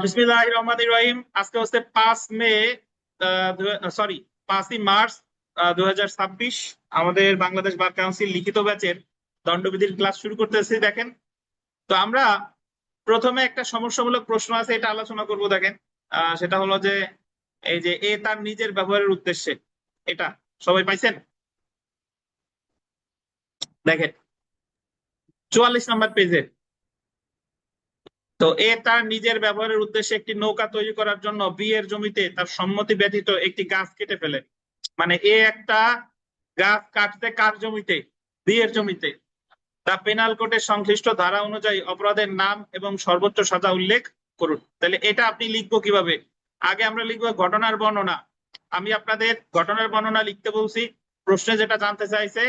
বিসমিল্লাহির রহমানির রহিম। আজকে হচ্ছে 5 মে, 5ই মার্চ 2026। আমাদের বাংলাদেশ বার কাউন্সিল লিখিত ব্যাচের দণ্ডবিধির ক্লাস শুরু করতেছি। দেখেন, তো আমরা প্রথমে একটা সমস্যামূলক প্রশ্ন আছে, এটা আলোচনা করব। দেখেন, সেটা হলো যে এই যে এ তার নিজের ব্যবহারের উদ্দেশ্যে, এটা সবাই পাইছেন? দেখেন 44 নম্বর পেজে। তো এ তার নিজের ব্যবহারের উদ্দেশ্যে একটি নৌকা তৈরি করার জন্য বি এর জমিতে তার সম্মতি ব্যতীত একটি গাছ কেটে ফেলে। মানে এ একটা গাছ কাটতে কার জমিতে? বি এর জমিতে। তা পেনাল কোডের সংশ্লিষ্ট ধারা অনুযায়ী অপরাধের নাম এবং সর্বোচ্চ সাজা উল্লেখ করুন। তাহলে এটা আপনি লিখবো কিভাবে? আগে আমরা লিখবো ঘটনার বর্ণনা। আমি আপনাদের ঘটনার বর্ণনা লিখতে বলছি। প্রশ্নে যেটা জানতে চাইছে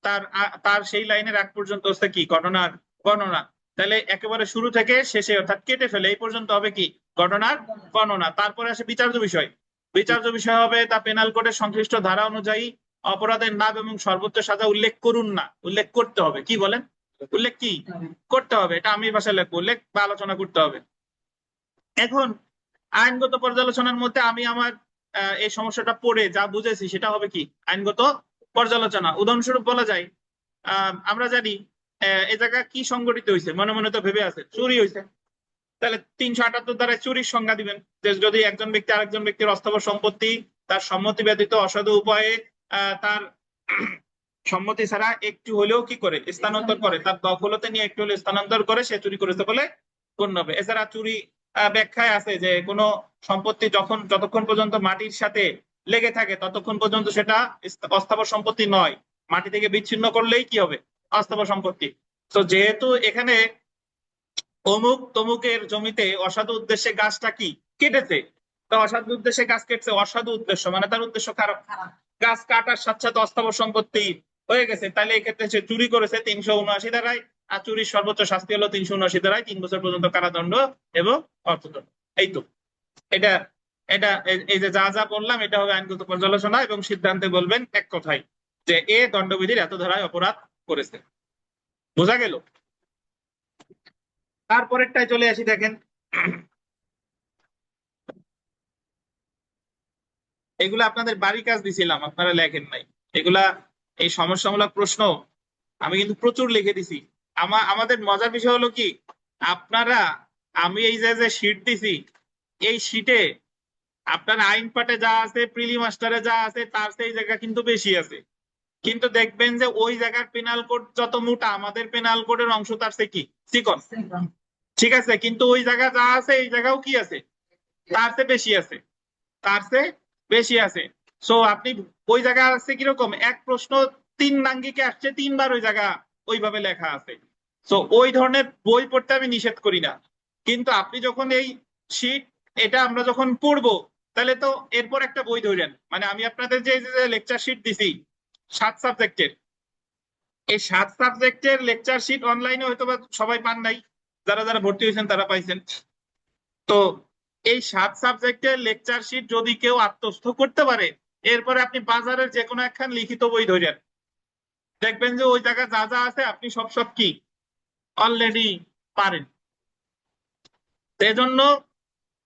তার তার সেই লাইনের আগ পর্যন্ত হচ্ছে কি ঘটনার বর্ণনা। তাহলে একেবারে শুরু থেকে শেষে অর্থাৎ কেটে ফেলে এই পর্যন্ত হবে কি ঘটনার বর্ণনা। তারপরে আসে বিচার্য বিষয়। বিচার্য বিষয় হবে তা পেনাল কোডের সংশ্লিষ্ট ধারা অনুযায়ী অপরাধের নাম এবং সর্বোচ্চ সাজা উল্লেখ করুন না, উল্লেখ করতে হবে। কি বলেন? উল্লেখ কি করতে হবে? এটা আমি ভাষায় লিখবো, উল্লেখ বা আলোচনা করতে হবে। এখন আইনগত পর্যালোচনার মধ্যে আমি আমার এই সমস্যাটা পড়ে যা বুঝেছি সেটা হবে কি আইনগত পর্যালোচনা। উদাহরণস্বরূপ বলা যায়, আমরা জানি এই জায়গা কি সংগঠিত হয়েছে, মনে মনে তো ভেবে আছে চুরি হয়েছে। তাহলে 378 দ্বারা চুরির সংজ্ঞা দিবেন যে যদি একজন ব্যক্তি আরেকজন ব্যক্তির অস্থাবর সম্পত্তি তার সম্মতি ব্যতীত অসাধু উপায়ে তার সম্মতি ছাড়া একটু হলেও কি করে স্থানান্তর করে, তার দখলতে নিয়ে একটু হলেও স্থানান্তর করে, সে চুরি করেছে বলে গণ্য হবে। এছাড়া চুরি ব্যাখ্যায় আছে যে কোনো সম্পত্তি যতক্ষণ পর্যন্ত মাটির সাথে লেগে থাকে ততক্ষণ পর্যন্ত সেটা অস্থাবর সম্পত্তি নয়, মাটি থেকে বিচ্ছিন্ন করলেই কি হবে অস্থাবর সম্পত্তি। তো যেহেতু এখানে অমুক তমুকের জমিতে অসাধু উদ্দেশ্যে গাছটা কি কেটেছে, তো অসাধু উদ্দেশ্যে গাছ কেটেছে, অসাধু উদ্দেশ্য মানে তার উদ্দেশ্য খারাপ, গাছ কাটার সাথে সাথে অস্থাবর সম্পত্তি হয়ে গেছে, তাহলে এক্ষেত্রে সে চুরি করেছে 379 ধারায়। আর চুরির সর্বোচ্চ শাস্তি হলো 379 ধারায় 3 বছর পর্যন্ত কারাদণ্ড এবং অর্থদণ্ড। এই তো এটা এটা এই যে যা যা বললাম এটা হবে আইনগত পর্যালোচনা এবং সিদ্ধান্তে বলবেন এক কথায় যে এ দণ্ডবিধির এত ধারায় অপরাধ করেছে। বোঝা গেল? তারপরেরটায় চলে আসি। দেখেন, এগুলা আপনাদের বাড়ি কাজ দিছিলাম, আপনারা লেখেন নাই এগুলা। এই সমস্যামূলক প্রশ্ন আমি কিন্তু প্রচুর লিখে দিছি। আমাদের মজার বিষয় হলো কি, আপনারা আমি এই যে শীট দিছি এই শীটে আপনার আইন পাটে যা আছে প্রিলি মাস্টারে যা আছে তার সেই জায়গা কিন্তু বেশি আছে, কিন্তু দেখবেন যে ওই জায়গার পেনাল কোড যত মোটা আমাদের পেনাল কোডের অংশ তার সে কি চিকন। ঠিক আছে, কিন্তু ওই জায়গা যা আছে এই জায়গাও কি আছে তার চেয়ে বেশি আছে, তার চেয়ে বেশি আছে। সো আপনি ওই জায়গা আছে কিরকম এক প্রশ্ন 3 নাঙ্গিকে আসছে 3 বার ওই জায়গা ওইভাবে লেখা আছে। সো ওই ধরনের বই পড়তে আমি নিষেধ করি না, কিন্তু আপনি যখন এই শীট এটা আমরা যখন পড়বো তাহলে তো এরপর একটা বই ধরেন। মানে আমি আপনাদের যে লেকচার শিট দিছি 7 সাবজেক্টের, এই 7 সাবজেক্টের লেকচার শিট অনলাইনে হয়তো বা সবাই পান নাই, যারা যারা ভর্তি হয়েছেন তারা পাইছেন। তো এই 7 সাবজেক্টের লেকচার শিট যদি কেউ আত্মস্থ করতে পারে, এরপরে আপনি বাজারের যে কোনো একখান লিখিত বই ধরেন, দেখবেন যে ওই জায়গায় যা যা আছে আপনি সব কি অলরেডি পারেন। সেজন্য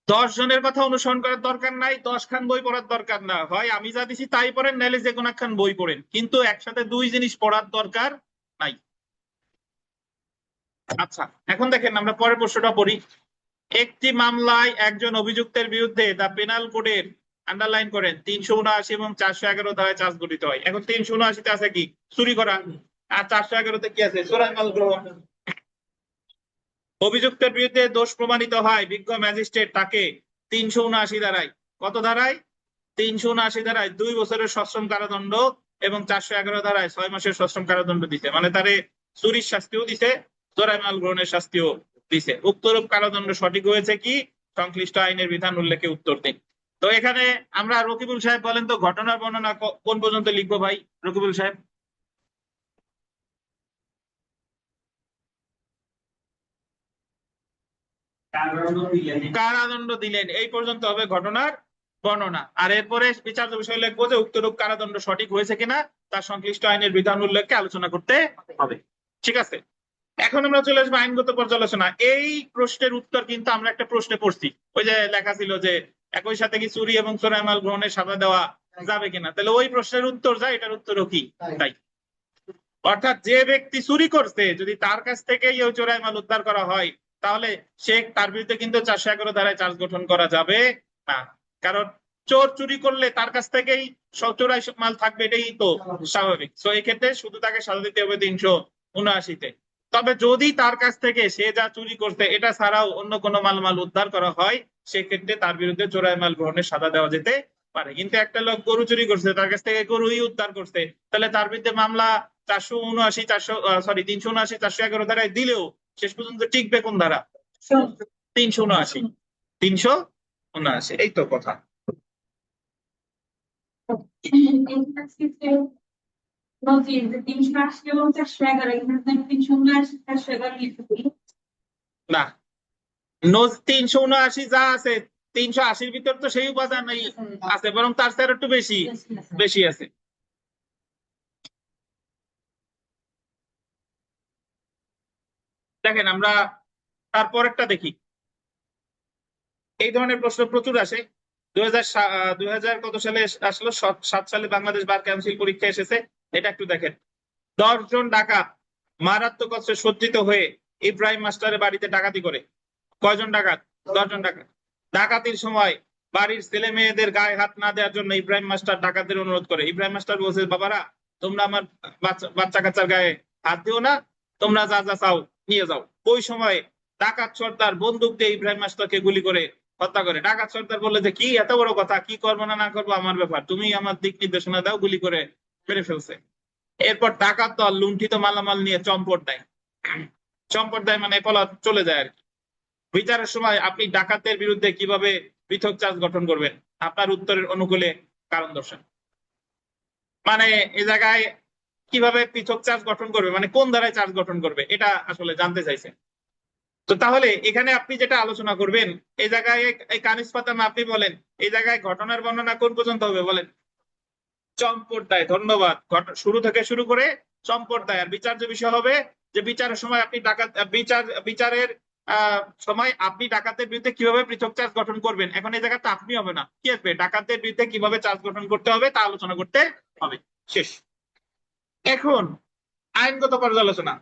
10 জনের কথা অনুসরণ করার দরকার নাই, 10 খান বই পড়ার দরকার না, হয় আমি যা দিছি তাই পড়েন, নাহলে যে কোনো একখান বই পড়েন, কিন্তু একসাথে 2 জিনিস পড়ার দরকার নাই। আচ্ছা, এখন দেখেন আমরা পরের প্রশ্নটা পড়ি। একটি মামলায় একজন অভিযুক্তের বিরুদ্ধে দ্য পেনাল কোডের আন্ডারলাইন করেন 379 এবং 411 ধারায় চার্জ গঠিত হয়। এখন 379-তে আছে কি চুরি করা, আর 411-তে কি আছে চোরাই মাল গ্রহণ। অভিযুক্তের বিরুদ্ধে দোষ প্রমাণিত হয়, বিজ্ঞ ম্যাজিস্ট্রেট তাকে 379 ধারায়, কত ধারায় 379 ধারায় 2 বছরের সশ্রম কারাদণ্ড এবং 411 ধারায় 6 মাসের সশ্রম কারাদণ্ড দিতে, মানে তারে চুরির শাস্তিও দিছে, চোরাই মাল গ্রহণের শাস্তিও দিছে। উক্তরূপ কারাদণ্ড সঠিক হয়েছে কি সংশ্লিষ্ট আইনের বিধান উল্লেখে উত্তর দিন। তো এখানে আমরা রকিবুল সাহেব বলেন তো ঘটনার বর্ণনা কোন পর্যন্ত লিখবো ভাই রকিবুল সাহেব? কারাদণ্ড দিলেন এই পর্যন্ত হবে ঘটনার বর্ণনা। আর এরপরে বিচার্য বিষয় লিখবো যে উক্তরূপ কারাদণ্ড সঠিক হয়েছে কিনা তার সংশ্লিষ্ট আইনের বিধান উল্লেখকে আলোচনা করতে হবে। ঠিক আছে, এখন আমরা চলে আসবো আইনগত পর্যালোচনা। এই প্রশ্নের উত্তর কিন্তু আমরা একটা প্রশ্নে পড়ছি, ওই যে লেখা ছিল যে একই সাথে কি চুরি এবং চোরাই মাল গ্রহণের সাজা দেওয়া যাবে কিনা, তাহলে ওই প্রশ্নের উত্তর যা এটার উত্তরও কি তাই। অর্থাৎ যে ব্যক্তি চুরি করছে যদি তার কাছ থেকে ওই চোরাই মাল উদ্ধার করা হয় তাহলে সে তার বিরুদ্ধে কিন্তু 411 ধারায় চার্জ গঠন করা যাবে না। কারণ চোর চুরি করলে তার কাছ থেকেই চোরাই মাল থাকবে, এটাই তো স্বাভাবিক। তো এই ক্ষেত্রে শুধু তাকে সাজা দিতে হবে 379-তে। তবে যদি তার কাছ থেকে সে যা চুরি করছে এটা ছাড়াও অন্য কোনো মাল উদ্ধার করা হয় সেক্ষেত্রে তার বিরুদ্ধে চোরাই মাল গ্রহণের সাজা দেওয়া যেতে পারে। কিন্তু একটা লোক গরু চুরি করছে, তার কাছ থেকে গরুই উদ্ধার করছে, তাহলে তার বিরুদ্ধে মামলা 379, 411 ধারায় দিলেও শেষ পর্যন্ত টিকবে কোন ধারা? 379। এই তো কথা। না, 379 যা আছে 380-র ভিতর তো সেই উপাদান আছে, বরং তার চেয়ে একটু বেশি বেশি আছে। দেখেন আমরা তারপরেরটা দেখি। এই ধরনের প্রশ্ন প্রচুর আসে। 2000 কত সালে আসলো? 7 সালে বাংলাদেশ বার কাউন্সিল পরীক্ষা এসেছে। এটা একটু দেখেন। 10 জন ডাকাত মারাত্মক অস্ত্রে সজ্জিত হয়ে ইব্রাহিম মাস্টারের বাড়িতে ডাকাতি করে। কয়জন ডাকাত? 10 জন ডাকাত। ডাকাতির সময় বাড়ির ছেলে মেয়েদের গায়ে হাত না দেওয়ার জন্য ইব্রাহিম মাস্টার ডাকাতদের অনুরোধ করে। ইব্রাহিম মাস্টার বলছে, বাবারা তোমরা আমার বাচ্চা কাচ্চার গায়ে হাত দিও না, তোমরা যা যা চাও নিয়ে যাও। ওই সময় ডাকাত সর্দার বন্দুক দিয়ে ইব্রাহিম মাস্টারকে গুলি করে হত্যা করে। ডাকাত সর্দার বললে যে কি এত বড় কথা, কি করবো না না করবো আমার ব্যাপার, তুমি আমার দিক নির্দেশনা দাও, গুলি করে মেরে ফেলছে। এরপর ডাকাত দল লুণ্ঠিত মালামাল নিয়ে চম্পট দেয়। চম্পট দেয় মানে পলাত চলে যায় আর কি। বিচারের সময় আপনি ডাকাতের বিরুদ্ধে কিভাবে পৃথক চার্জ গঠন করবেন? আপনার উত্তরের অনুকূলে কারণ দর্শান। মানে এই জায়গায় কিভাবে পৃথক চার্জ গঠন করবে, মানে কোন ধারায় চার্জ গঠন করবে, এটা আসলে জানতে চাইছে। তো তাহলে এখানে আপনি যেটা আলোচনা করবেন এই জায়গায় এই কানিস পাতা না, আপনি বলেন এই জায়গায় ঘটনার বর্ণনা কোন পর্যন্ত হবে বলেন? চম্পট দেয়। ধন্যবাদ। শুরু থেকে শুরু করে চম্পট দেয়। আর বিচার্য বিষয় হবে যে বিচারের সময় আপনি বিচারের সময় আপনি ডাকাতের বিরুদ্ধে কিভাবে পৃথক চার্জ গঠন করবেন। এখন এই জায়গাটা আপনি হবে না, কি আসবে? ডাকাতের বিরুদ্ধে কিভাবে চার্জ গঠন করতে হবে তা আলোচনা করতে হবে। শেষ। এখন আইনগত পর্যালোচনা।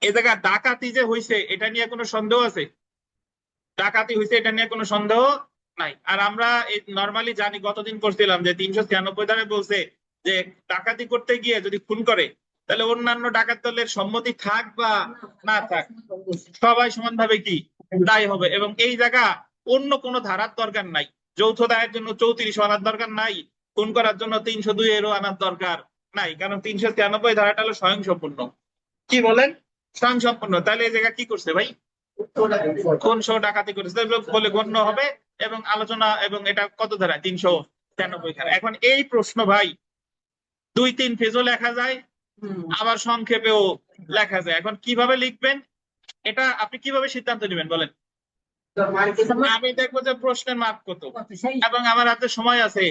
এই জায়গা ডাকাতি যে হয়েছে এটা নিয়ে কোনো সন্দেহ আছে? ডাকাতি হয়েছে এটা নিয়ে কোনো সন্দেহ নাই। আর আমরা নর্মালি জানি, গতদিন করছিলাম যে 396 ধারায় বলছে যে ডাকাতি করতে গিয়ে যদি খুন করে তাহলে অন্যান্য ডাকাত দলের সম্মতি থাক বা না থাক সবাই সমানভাবে কি দায়ী হবে। এবং এই জায়গা অন্য কোনো ধারার দরকার নাই। যৌথ দায়ের জন্য 34 আনার দরকার নাই, খুন করার জন্য 302 আনার দরকার নাই, কারণ 393 ধারাটা হলো স্বয়ংসম্পূর্ণ। কি বলেন? স্বয়ংসম্পূর্ণ। তাহলে এই জায়গা কি করছে ভাই? কোন সহ ডাকাতি করেছে বলে গণ্য হবে। এবং আলোচনা, এবং এটা কত ধারা? 393 ধারা। এখন এই প্রশ্ন ভাই 2-3 পেজও লেখা যায়, আবার সংক্ষেপেও লেখা যায়। এখন কিভাবে লিখবেন এটা আপনি কিভাবে সিদ্ধান্ত নেবেন বলেন? আমি দেখবো যে প্রশ্নের মাপ কত এবং আমার হাতে সময় আছে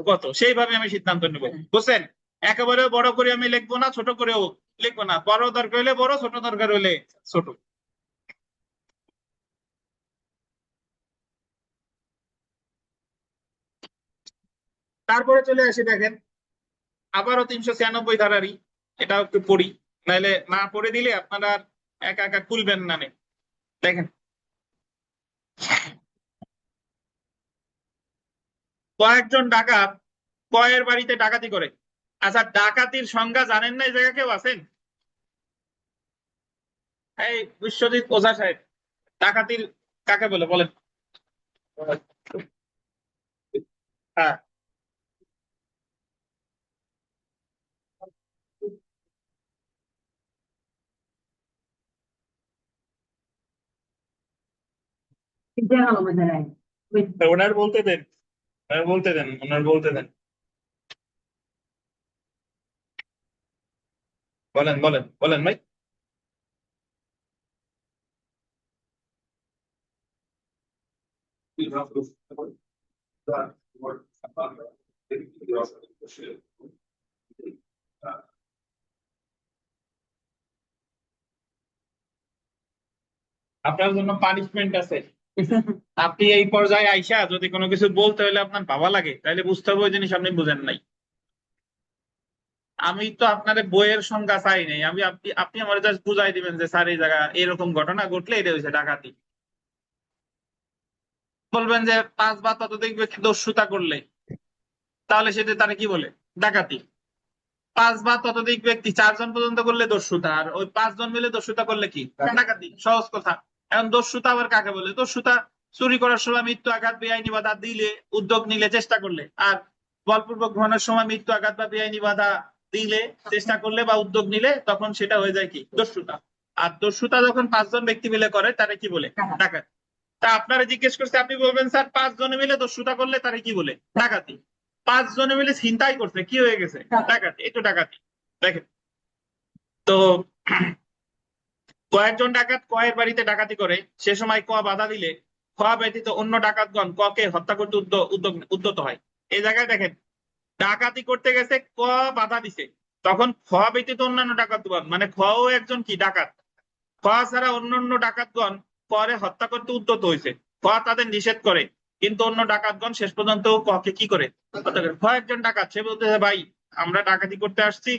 কত, সেইভাবে আমি সিদ্ধান্ত নেব। বুঝছেন? একেবারে বড় করে আমি লিখবো না, ছোট করেও লিখবো না। বড় দরকার হলে বড়, ছোট দরকার হলে ছোট। তারপরে চলে আসি, দেখেন আবারও 396 ধারারই, এটাও একটু পড়ি, নাহলে না পড়ে দিলে আপনারা একা একা খুলবেন না। দেখেন, কয়েকজন ডাকাত কয়ের বাড়িতে ডাকাতি করে। আচ্ছা, ডাকাতির সংজ্ঞা জানেন না এই জায়গা কেউ আছেন? এই বিশ্বজিৎ ওঝা সাহেব, ডাকাতির কাকে বলে বলেন? হ্যাঁ, ওনার বলতে দেন, ওনার বলতে দেন, ওনার বলতে দেন। বলেন বলেন বলেন ভাই। আপনার জন্য পানিশমেন্ট আছে। আপনি এই পর্যায়ে আইসা যদি কোনো কিছু বলতে হলে আপনার ভাবা লাগে, তাহলে বুঝতে হবে ওই জিনিস আপনি বুঝেন নাই। আমি তো আপনার বইয়ের সংজ্ঞা চাই নাই, আমি আপনি আপনি আমার জাস্ট বুঝাই দিবেন যে স্যার এই জায়গা এরকম ঘটনা ঘটলে এটা হয়েছে ডাকাতি। বলবেন যে 5 বা ততোধিক ব্যক্তি দস্যুতা করলে, তাহলে সেটা তারা কি বলে? ডাকাতি। 5 বা ততোধিক ব্যক্তি 4 জন পর্যন্ত করলে দস্যুতা, আর ওই 5 জন মিলে দস্যুতা করলে কি? ডাকাতি। সহজ কথা। এখন দস্যুতা আবার কাকে বলে? দস্যুতা চুরি করার সময় মৃত্যু আঘাত, বেআইনি বাধা দিলে, উদ্যোগ নিলে, চেষ্টা করলে। আর বলপূর্বক গ্রহণের সময় মৃত্যু আঘাত বা বেআইনি বাধা দিলে, চেষ্টা করলে বা উদ্যোগ নিলে, তখন সেটা হয়ে যায় কি? দস্যুতা। আর দস্যুতা যখন 5 জন ব্যক্তি মিলে করে তারা কি বলে? ডাকাতি। তা আপনারা জিজ্ঞেস করছে, আপনি বলবেন স্যার 5 জনে মিলে দস্যুতা করলে তারা কি বলে? ডাকাতি। 5 জনে মিলে ছিনতাই করছে, কি হয়ে গেছে? ডাকাতি। এই তো ডাকাতি। দেখেন তো, কয়েকজন ডাকাত কয়ের বাড়িতে ডাকাতি করে, সে সময় ক বাধা দিলে খ ব্যতীত অন্য ডাকাতগণ ক কে হত্যা করতে উদ্যত হয়। এই জায়গায় দেখেন, ডাকাতি করতে গেছে, ক বাধা দিছে, তখন খ ব্যতীত অন্যান্য ডাকাতগণ, মানে খও একজন কি ডাকাত, খ ছাড়া অন্যান্য ডাকাতগণ পরে হত্যা করতে উদ্যত হয়েছে। খ তাদের নিষেধ করে, কিন্তু অন্য ডাকাতগণ শেষ পর্যন্ত ককে কি করে? হত্যা করে। খ একজন ডাকাত, সে বলতেছে ভাই আমরা ডাকাতি করতে আসছি,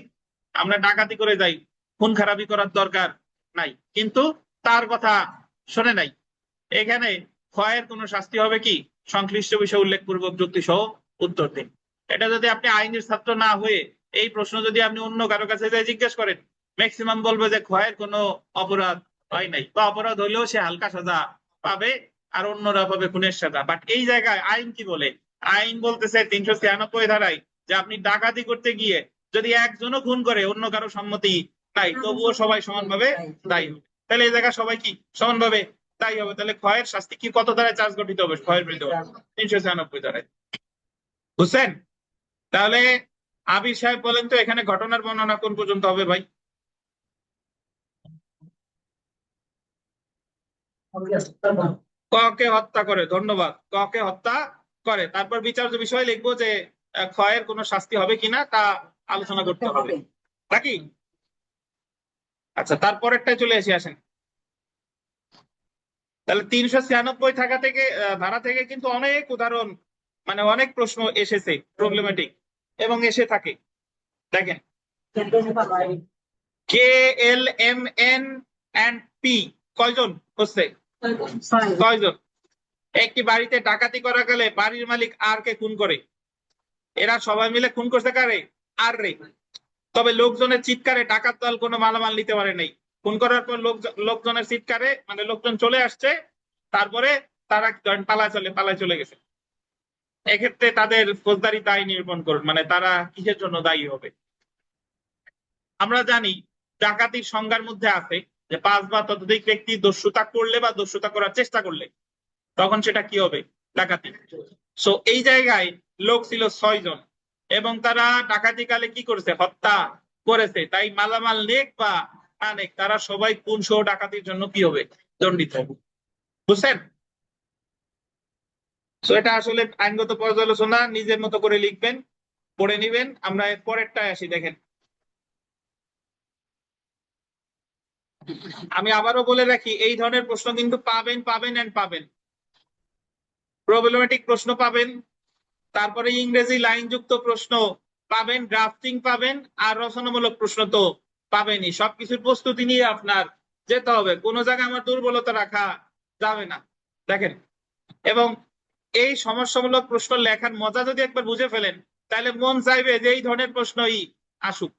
আমরা ডাকাতি করে যাই, খুন খারাপি করার দরকার নাই, কিন্তু তার কথা শোনে নাই। এখানে ক্ষয়ের কোনো শাস্তি হবে কি? সংশ্লিষ্ট বিষয় উল্লেখপূর্বক যুক্তি সহ উত্তর দিন। এটা যদি আপনি আইনের ছাত্র না হয়ে এই প্রশ্ন যদি আপনি অন্য কারো কাছে যাই জিজ্ঞেস করেন, ম্যাক্সিমাম বলবে যে ক্ষয়ের কোনো অপরাধ হয় নাই, বা অপরাধ হলেও সে হালকা সাজা পাবে, আর অন্যরা পাবে খুনের সাজা। বাট এই জায়গায় আইন কি বলে? আইন বলতেছে 396 ধারায় যে আপনি ডাকাতি করতে গিয়ে যদি একজনও খুন করে, অন্য কারো সম্মতি নাই, তবুও সবাই সমানভাবে দায়ী হবে। তাহলে এই জায়গায় সবাই কি সমানভাবে তাই হবে? তাহলে ক্ষয়ের শাস্তি কি কত ধারায় চার্জ গঠিত হবে? ক্ষয়ের বিরুদ্ধে 396 ধারায়। বুঝছেন? তাহলে আবির সাহেব বলেন তো, এখানে ঘটনার বর্ণনা কোন পর্যন্ত হবে ভাই? ককে হত্যা করে, ধন্যবাদ, ককে হত্যা করে। তারপর বিচার্য বিষয় লিখবো যে ক্ষয়ের কোনো শাস্তি হবে কিনা তা আলোচনা করতে হবে নাকি? আচ্ছা, তারপরেরটাই চলে আসেন। তাহলে 396 থাকা থেকে ধারা থেকে কিন্তু অনেক উদাহরণ, মানে অনেক প্রশ্ন এসেছে প্রবলেমেটিক, এবং এসে থাকে। দেখেন, কে, এল, এম, এন এন্ড পি কয়জন হচ্ছে? 6 জন। একটি বাড়িতে ডাকাতি করা গেলে বাড়ির মালিক আর কে খুন করে? এরা সবাই মিলে খুন করছে কারে? আর রে। তবে লোকজনের চিৎকারে ডাকাত দল কোনো মালামাল নিতে পারে নাই। খুন করার পর লোকজনের চিৎকারে, মানে লোকজন চলে আসছে, তারপরে তারা পালায় চলে গেছে। এক্ষেত্রে তাদের ফৌজদারি দায় নিরূপণ করুন, মানে তারা কিসের জন্য দায়ী হবে? আমরা জানি ডাকাতির সংজ্ঞার মধ্যে আছে যে 5 বা ততোধিক ব্যক্তি দস্যুতা করলে বা দস্যুতা করার চেষ্টা করলে, তখন সেটা কি হবে? ডাকাতি। সো এই জায়গায় লোক ছিল 6 জন, এবং তারা ডাকাতি কালে কি করেছে? হত্যা করেছে। তাই মালামাল নেক বা আনেক, তারা সবাই খুন সহ ডাকাতির জন্য কি হবে? দণ্ডিত হবে। বুঝছেন? সো এটা আসলে আইনগত পর্যালোচনা, নিজের মতো করে লিখবেন, পড়ে নিবেন। আমরা পরেরটায় আসি। দেখেন, আমি আবারও বলে রাখি, এই ধরনের প্রশ্ন কিন্তু পাবেন পাবেন এন্ড পাবেন। প্রবলেমেটিক প্রশ্ন পাবেন, তারপরে ইংরেজি লাইনযুক্ত প্রশ্ন পাবেন, ড্রাফটিং পাবেন, আর রচনামূলক প্রশ্ন তো পাবেনই। সবকিছুর প্রস্তুতি নিয়ে আপনার যেতে হবে, কোনো জায়গায় আমার দুর্বলতা রাখা যাবে না। দেখেন, এবং এই সমস্যামূলক প্রশ্ন লেখার মজা যদি একবার বুঝে ফেলেন, তাহলে মন চাইবে যে এই ধরনের প্রশ্নই আসুক।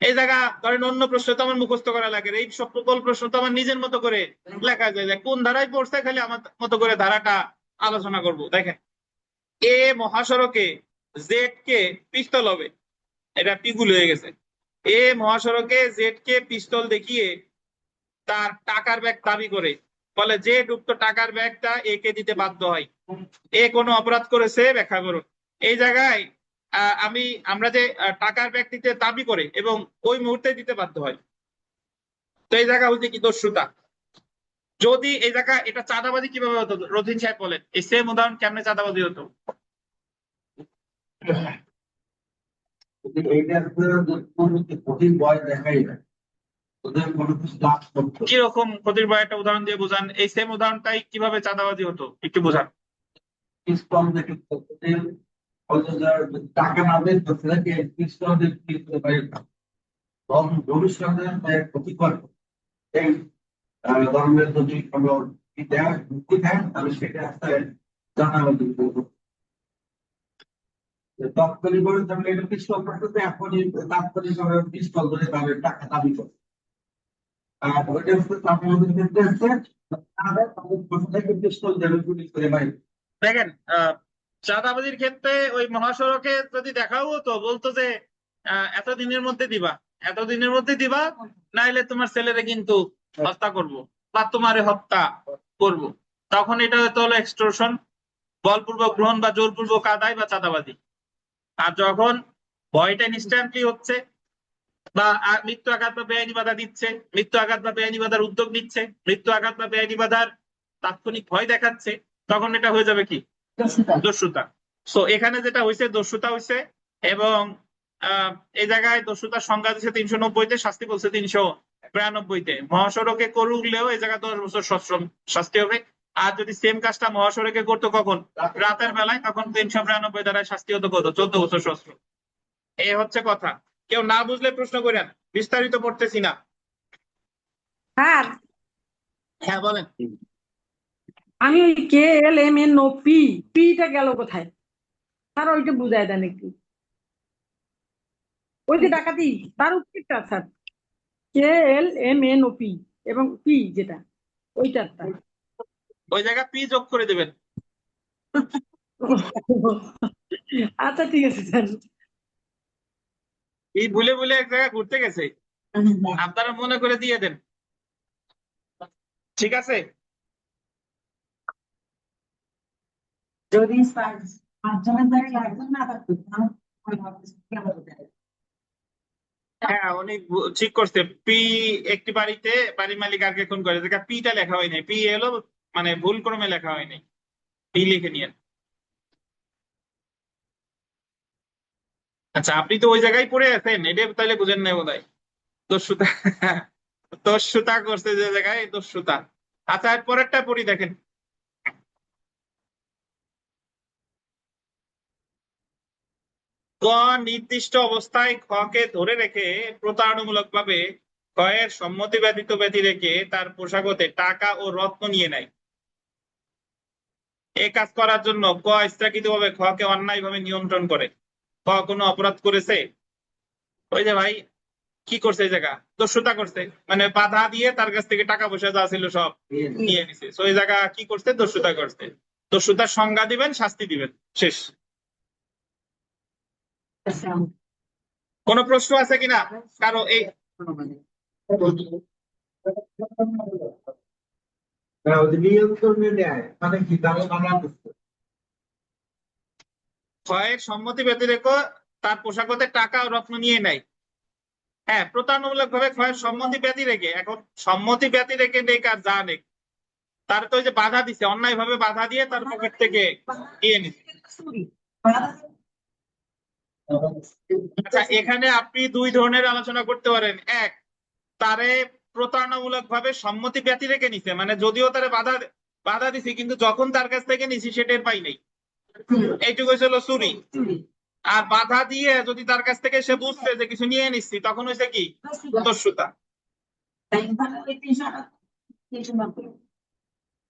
এই জায়গা ধরেন অন্য প্রশ্ন তো আমার মুখস্থ করা লাগে, এই সকল প্রশ্ন তো আমার নিজের মতো করে লেখা যায়, কোন ধারায় পড়ছে খালি আমার মতো করে ধারাটা আলোচনা করব। দেখেন, এ মহাসড়কে জেড কে পিস্তল হবে, এটা পিগুল হয়ে গেছে। এ মহাসড়কে জেড কে পিস্তল দেখিয়ে তার টাকার ব্যাগ দাবি করে, বলে যে উক্ত টাকার ব্যাগটা এ কে দিতে বাধ্য হয়। এ কোনো অপরাধ করেছে? ব্যাখ্যা করুন। এই জায়গায় আমরা যে টাকার ব্যাগ দিতে দাবি করে এবং ওই মুহূর্তে দিতে বাধ্য হয়, তো এই জায়গা হচ্ছে কি? দস্যুতা। যদি এই জায়গা এটা চাঁদাবাজি কিভাবে হতো? রথিন সাহেব বলেন, এই সেম উদাহরণ কেমনে চাঁদাবাজি হতো? এইটার কঠিন বয়স দেখাই যায়। ওদের কোনো কিছু লাভ করতো। কিরকম ক্ষতির ভয় একটা উদাহরণ দিয়ে বোঝান, এই সেম উদাহরণটাই কিভাবে চাঁদাবাজি হতো একটু বোঝান। পিস্তল দেখে ওদের ওদের টাকা না দেয় তো সেটাকে পিস্তল দিয়ে ক্লিক করে বাইরে দাও। তখন ভবিষ্যতে ক্ষতি করে এই ধর্মের যদি কোনো দেয় মুক্তি দেয় তাহলে সেটা একটা জানাবাদি করবো। তৎকালীন ভাবে তাহলে এটা পিস্তল করতে এখনই তাৎক্ষণিকভাবে পিস্তল ধরে তাদের টাকা দাবি করে। আর ওইটা হচ্ছে তাদের ক্ষেত্রে হচ্ছে তাদের ছোট থেকে পিস্তল দেবে গুলি করে বাইরে। দেখেন চাঁদাবাজির ক্ষেত্রে ওই মহাসড়কে যদি দেখাও হতো, বলতো যে এতদিনের মধ্যে দিবা, এতদিনের মধ্যে দিবা, নাইলে তোমার ছেলেরে কিন্তু হত্যা করব বা তোমারে হত্যা করব, তখন এটা হয়তো হলো এক্সটর্শন, বলপূর্বক গ্রহণ বা জোরপূর্বক আদায় বা চাঁদাবাজি। আর যখন ভয়টা ইনস্ট্যান্টলি হচ্ছে বা মৃত্যু আঘাত বা বেআইনি বাধা দিচ্ছে, মৃত্যু আঘাত বা বেআইনি বাধার উদ্যোগ নিচ্ছে, মৃত্যু আঘাত বা বেআইনি বাধার তাৎক্ষণিক ভয় দেখাচ্ছে, তখন এটা হয়ে যাবে কি দস্যুতা। সো এখানে যেটা হয়েছে দস্যুতা হয়েছে, এবং এই জায়গায় দস্যুতার সংজ্ঞা দিচ্ছে 390-তে, শাস্তি বলছে 392-তে। মহাসড়কে করলেও এই জায়গায় 10 বছর সশ্রম শাস্তি হবে। আর যদি সেম কাজটা মহাসড়কে করতো কখন, রাতের বেলায়, তখন 392 দ্বারা শাস্তি হতো কত, 14 বছর সশ্রম। এই হচ্ছে কথা। কেউ না বুঝলে প্রশ্ন করেন, বিস্তারিত পড়তেছি না। স্যার হ্যাঁ বলেন। আমি ওই KLMNOP পিটা গেল কোথায় স্যার, ওইটা বুঝাই দেন একটু। ওই যে ডাকাতি তার উত্তরটা স্যার, KLMNOP এবং পি যেটা ওইটারটা। ওই জায়গায় পি যোগ করে দেবেন। আচ্ছা ঠিক আছে স্যার। এই ভুলে ভুলে এক জায়গায় ঘুরতে গেছে, আপনারা মনে করে দিয়ে দেন, ঠিক আছে। যদি পাঁচজনের জায়গায় একজন না থাকতো তাহলে হ্যাঁ উনি ঠিক করছে, পি একটি বাড়িতে বাড়ি মালিক আর কে খুন করে, যেটা পিটা লেখা হয় নাই, পি এলো মানে ভুল ক্রমে লেখা হয় নাই, পি লিখে নিয়ে। আচ্ছা আপনি তো ওই জায়গায় পড়ে আছেন, এটা তাহলে বুঝেন না বোধ হয়। দস্যুতা দস্যুতা করছে যে জায়গায়, দস্যুতা। আচ্ছা এর পরেরটা পড়ি, দেখেন। ক নির্দিষ্ট অবস্থায় খকে ধরে রেখে প্রতারণামূলক ভাবে ক্ষয়ের সম্মতি ব্যতীত ব্যতি রেখে তার পোশাকতে টাকা ও রত্ন নিয়ে নেয়। এই কাজ করার জন্য ক ইচ্ছাকৃত ভাবে খকে অন্যায়ভাবে নিয়ন্ত্রণ করে। ক কোনো অপরাধ করেছে, ওই যে ভাই কি করছে, এই জায়গা দস্যুতা করছে, মানে বাধা দিয়ে তার কাছ থেকে টাকা পয়সা যা ছিল সব নিয়ে নিছে। তো এই জায়গা কি করছে, দস্যুতা করছে। দস্যুতার সংজ্ঞা দিবেন, শাস্তি দিবেন, শেষ। কোনো প্রশ্ন আছে কিনা কারো? এই নিয়ন্ত্রণে নেয় মানে কি তারা বানাতেছে। ক্ষয়ের সম্মতি ব্যতিরেক তার পোশাকতে টাকা ও রত্ন নিয়ে নেয়। হ্যাঁ প্রতারণামূলক ভাবে ক্ষয়ের সম্মতি ব্যতি রেখে, এখন সম্মতি ব্যতি রেখে নেই কার যা নেই, তার তো ওই যে বাধা দিছে, অন্যায় ভাবে বাধা দিয়ে তার পকেট থেকে নিয়ে নিছে। আচ্ছা এখানে আপনি দুই ধরনের আলোচনা করতে পারেন। এক, তারে প্রতারণামূলক ভাবে সম্মতি ব্যতি রেখে নিছে, মানে যদিও তারে বাধা বাধা দিছি কিন্তু যখন তার কাছ থেকে নিছি সেটা পাই নাই, এইটুকু ছিল চুরি। আর বাধা দিয়ে যদি তার কাছ থেকে সে বুঝছে যে কিছু নিয়ে নিচ্ছি, তখন হয়েছে কি দস্যুতা।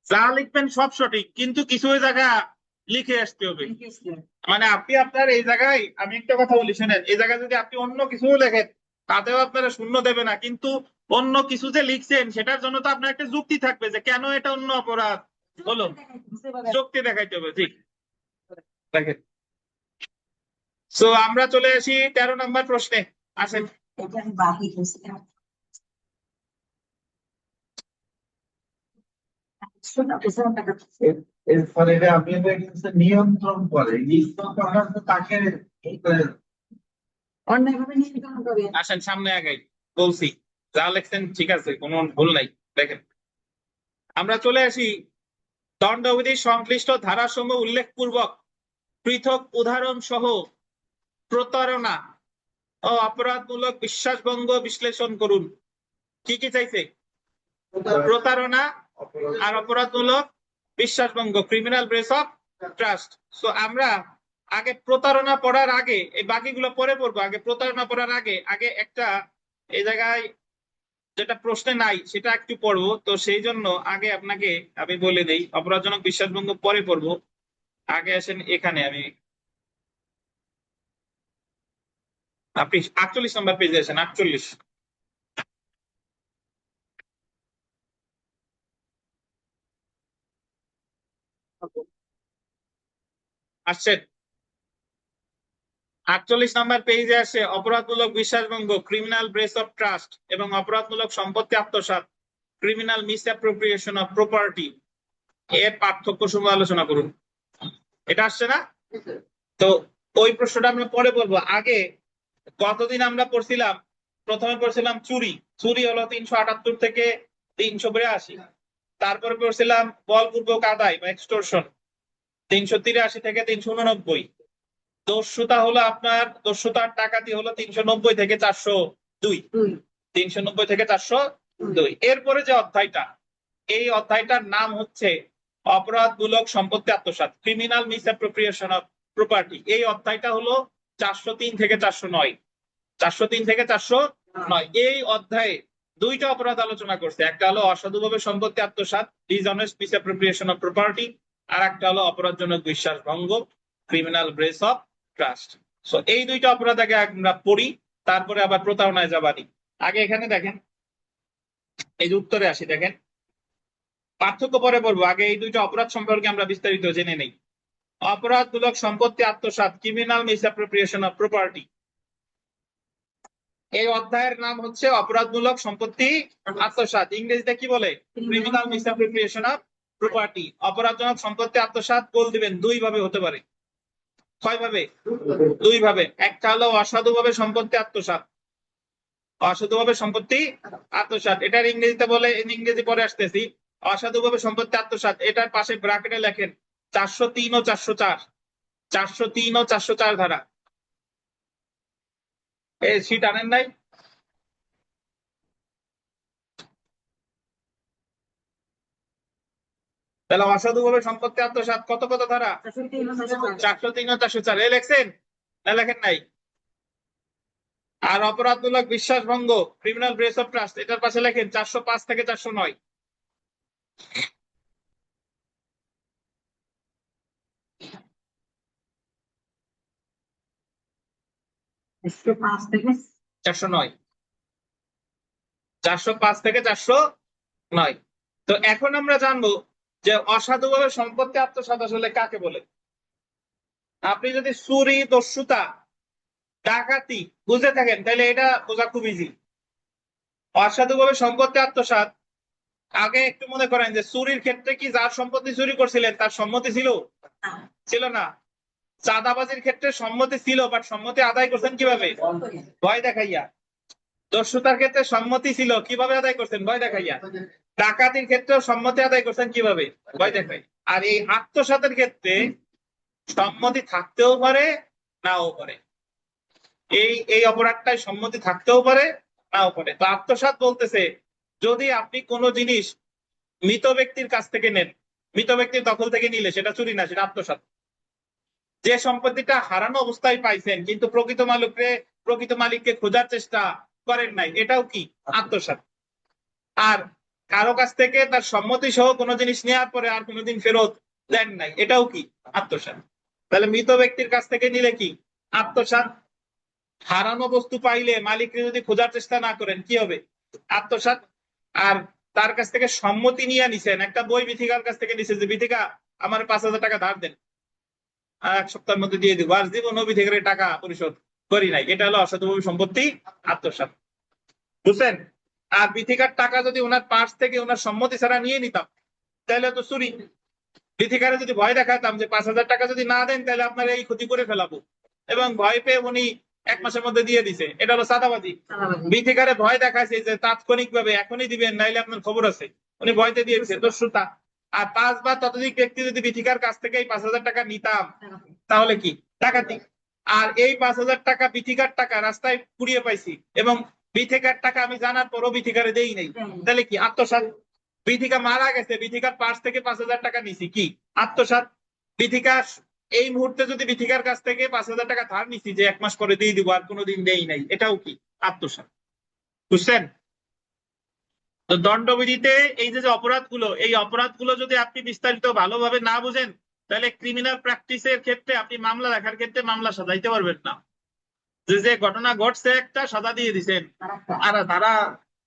যা লিখবেন সব সঠিক, কিন্তু কিছু জায়গা লিখে আসতে হবে। মানে আপনি আপনার এই জায়গায়, আমি একটা কথা বলি শুনেন, এই জায়গায় যদি আপনি অন্য কিছু লেখেন তাতেও আপনারা শূন্য দেবে না, কিন্তু অন্য কিছু যে লিখছেন সেটার জন্য তো আপনার একটা যুক্তি থাকবে যে কেন এটা অন্য অপরাধ হলো, যুক্তি দেখাইতে হবে, ঠিক দেখেন। সো আমরা চলে আসি 13 নম্বর প্রশ্নে, আসেন। এর ফলে আপনি নিয়ন্ত্রণ করে, নিয়ন্ত্রণ করার তো তাকে অন্যায়ভাবে নিয়ন্ত্রণ করে। আসেন সামনে আগাই, বলছি যা লেখছেন ঠিক আছে, কোনো ভুল নাই। দেখেন আমরা চলে আসি দণ্ডবিধি সংশ্লিষ্ট ধারাসমূহ উল্লেখপূর্বক পৃথক উদাহরণ সহ প্রতারণা ও অপরাধমূলক বিশ্বাসভঙ্গ বিশ্লেষণ করুন। কি কি চাইছে? প্রতারণা আর অপরাধমূলক বিশ্বাসভঙ্গ, criminal breach of trust. So আমরা আগে প্রতারণা পড়ার আগে, এই বাকিগুলো পরে পড়বো, আগে প্রতারণা পড়ার আগে আগে একটা এই জায়গায় যেটা প্রশ্নে নাই সেটা একটু পড়বো। তো সেই জন্য আগে আপনাকে আমি বলে দেই, অপরাধজনক বিশ্বাসভঙ্গ পরে পড়বো, আগে আসেন এখানে। আপনি 48 নম্বর পেজে আছেন, 48। আসছেন? 48 নম্বর পেজে আসে অপরাধমূলক বিশ্বাসভঙ্গ, ক্রিমিনাল ব্রেচ অফ ট্রাস্ট এবং অপরাধমূলক সম্পত্তি আত্মসাৎ, ক্রিমিনাল মিসঅ্যাপ্রোপ্রিয়েশন অফ প্রপার্টি এর পার্থক্য সমূহ আলোচনা করুন। এটা আসছে না? তো ওই প্রশ্নটা আমরা পরে বলবো। আগে কতদিন আমরা পড়ছিলাম? প্রথমে পড়ছিলাম চুরি। চুরি হলো 378 থেকে 382। তারপরে পড়ছিলাম বলপূর্বক আদায় বা এক্সটর্শন, 383 থেকে 389। দস্যুতা হলো আপনার, দস্যুতার ডাকাতি হলো 390 থেকে 402। 390 থেকে 402। এরপরে যে অধ্যায়টা, এই অধ্যায়টার নাম হচ্ছে অপরাধমূলক সম্পত্তি আত্মসাৎ, ক্রিমিনাল মিসঅ্যাপ্রোপ্রিয়েশন অফ প্রপার্টি। এই অধ্যায়টা হলো 403 থেকে 409। 403 থেকে 409। এই অধ্যায়ে দুইটা অপরাধ আলোচনা করছে, একটা হলো অসাধুভাবে সম্পত্তি আত্মসাৎ, ডিসঅনেস্ট মিসঅ্যাপ্রোপ্রিয়েশন অফ প্রপার্টি, আর একটা হলো অপরাধজনক বিশ্বাসভঙ্গ, criminal breach of trust. So এই দুইটা অপরাধ আগে আমরা পড়ি, তারপরে আবার প্রতারণায় যাবানি। আগে এখানে দেখেন, এই যে উত্তরে আসি, দেখেন পার্থক্য পরে বলবো, আগে এই দুইটা অপরাধ সম্পর্কে আমরা বিস্তারিত জেনে নেই। অপরাধমূলক সম্পত্তি আত্মসাৎ, ক্রিমিনাল মিসঅ্যাপ্রোপ্রিয়েশন অফ প্রপার্টি, এই অধ্যায়ের নাম হচ্ছে অপরাধমূলক সম্পত্তি আত্মসাৎ। ইংরেজিতে কি বলে? Criminal misappropriation of property. অপরাধজনক সম্পত্তি আত্মসাৎ বল দিবেন দুই ভাবে হতে পারে। কয় ভাবে? দুই ভাবে। একটা হলো অসাধুভাবে সম্পত্তি আত্মসাৎ, অসাধুভাবে সম্পত্তি আত্মসাৎ, এটার ইংরেজিতে বলে, ইংরেজি পরে আসতেছি। অসাধুভাবে সম্পত্তি আত্মসাৎ, এটার পাশে ব্র্যাকেটে লেখেন 403 ও 404, 403 ও 404 ধারা। এই শীট আনেন নাই? তাহলে অসাধুভাবে সম্পত্তি আত্মসাৎ কত কত ধারা? 403 ও 404। এ লেখছেন না লেখেন নাই? আর অপরাধমূলক বিশ্বাসভঙ্গ, ক্রিমিনাল ব্রেচ অফ ট্রাস্ট, এটার পাশে লেখেন 405 থেকে 409। পাঁচ থেকে 409, 405 থেকে 409। তো এখন আমরা জানবো যে অসাধুভাবে সম্পত্তি আত্মসাৎ আসলে কাকে বলে। আপনি যদি চুরি, দস্যুতা, ডাকাতি বুঝে থাকেন তাহলে এটা বোঝা খুব ইজি। অসাধুভাবে সম্পত্তি আত্মসাৎ, আগে একটু মনে করেন যে চুরির ক্ষেত্রে কি যার সম্পত্তি চুরি করছিলেন তার সম্মতি ছিল? ছিল না। চাঁদাবাজির ক্ষেত্রে সম্মতি ছিল, বাট সম্মতি আদায় করছেন কিভাবে? ভয় দেখাইয়া। দস্যুতার ক্ষেত্রে সম্মতি ছিল, কিভাবে আদায় করছেন? ভয় দেখাইয়া। ডাকাতির ক্ষেত্রেও সম্মতি আদায় করছেন কিভাবে? ভয় দেখাই। আর এই আত্মসাতের ক্ষেত্রে সম্মতি থাকতেও পারে, নাও পারে। এই অপরাধটায় সম্মতি থাকতেও পারে, নাও পারে। তো আত্মসাৎ বলতেছে যদি আপনি কোনো জিনিস মৃত ব্যক্তির কাছ থেকে নেন, মৃত ব্যক্তির দখল থেকে নিলে সেটা চুরি না, সেটা আত্মসাৎ। যে সম্পত্তিটা হারানো অবস্থায় পাইছেন কিন্তু প্রকৃত মালিককে খোঁজার চেষ্টা করেন নাই, এটাও কি? আত্মসাৎ। আর কারো কাছ থেকে তার সম্মতি সহ কোনো জিনিস নেওয়ার পরে আর কোনোদিন ফেরত দেন নাই, এটাও কি? আত্মসাৎ। তাহলে মৃত ব্যক্তির কাছ থেকে নিলে কি? আত্মসাৎ। হারানো বস্তু পাইলে মালিককে যদি খোঁজার চেষ্টা না করেন কি হবে? আত্মসাৎ। আর তার কাছ থেকে সম্মতি নিয়ে নিছেন, একটা বই বিথিকার কাছ থেকে নিছে যে বিথিকা আমার 5,000 টাকা ধার দেন, এক সপ্তাহের মধ্যে দিয়ে দিব, আর জীবনও বিথিকার টাকা পরিশোধ করি নাই, এটা হলো অসাধুভাবে সম্পত্তি আত্মসাৎ। বুঝছেন? আর বিথিকার টাকা যদি ওনার পার্স থেকে ওনার সম্মতি ছাড়া নিয়ে নিতাম তাহলে তো চুরি। বিথিকারে যদি ভয় দেখাতাম যে 5,000 টাকা যদি না দেন তাহলে আপনার এই ক্ষতি করে ফেলাবো, এবং ভয় পেয়ে উনি 1 মাসের মধ্যে দিয়ে দিছে, এটা হলো চাঁদাবাজি। বিথিকারে ভয় দেখাইছে যে তাৎক্ষণিক ভাবে এখনই দিবেন নাইলে আপনার খবর আছে, উনি ভয়তে দিয়ে দিচ্ছে, দস্যুতা। আর 5 বা ততোধিক ব্যক্তি যদি বিথিকার কাছ থেকে এই 5,000 টাকা নিতাম তাহলে কি? ডাকাতি। আর এই 5,000 টাকা বিথিকার টাকা রাস্তায় কুড়িয়ে পাইছি এবং বিথিকার টাকা আমি জানার পরও বিথিকারে দেই নাই, তাহলে কি আত্মসাৎ? বিথিকা মারা গেছে, বিথিকার পার্স থেকে 5,000 টাকা নিছি, কি আত্মসাৎ? বিথিকা এই মুহূর্তে যদি বিথিকার কাছ থেকে 5,000 টাকা ধার নিছি যে 1 মাস পরে দিয়ে দিব, আর কোনোদিন দেই নাই, এটাও কি আত্মসাৎ? বুঝছেন? তো দণ্ডবিধিতে এই যে অপরাধগুলো, এই অপরাধগুলো যদি আপনি বিস্তারিত ভালোভাবে না বুঝেন, তাহলে ক্রিমিনাল প্র্যাকটিসের ক্ষেত্রে আপনি মামলা দেখার ক্ষেত্রে মামলা সাজাইতে পারবেন না। যে ঘটনা ঘটছে একটা, সাজা দিয়ে দিচ্ছেন, আর ধারা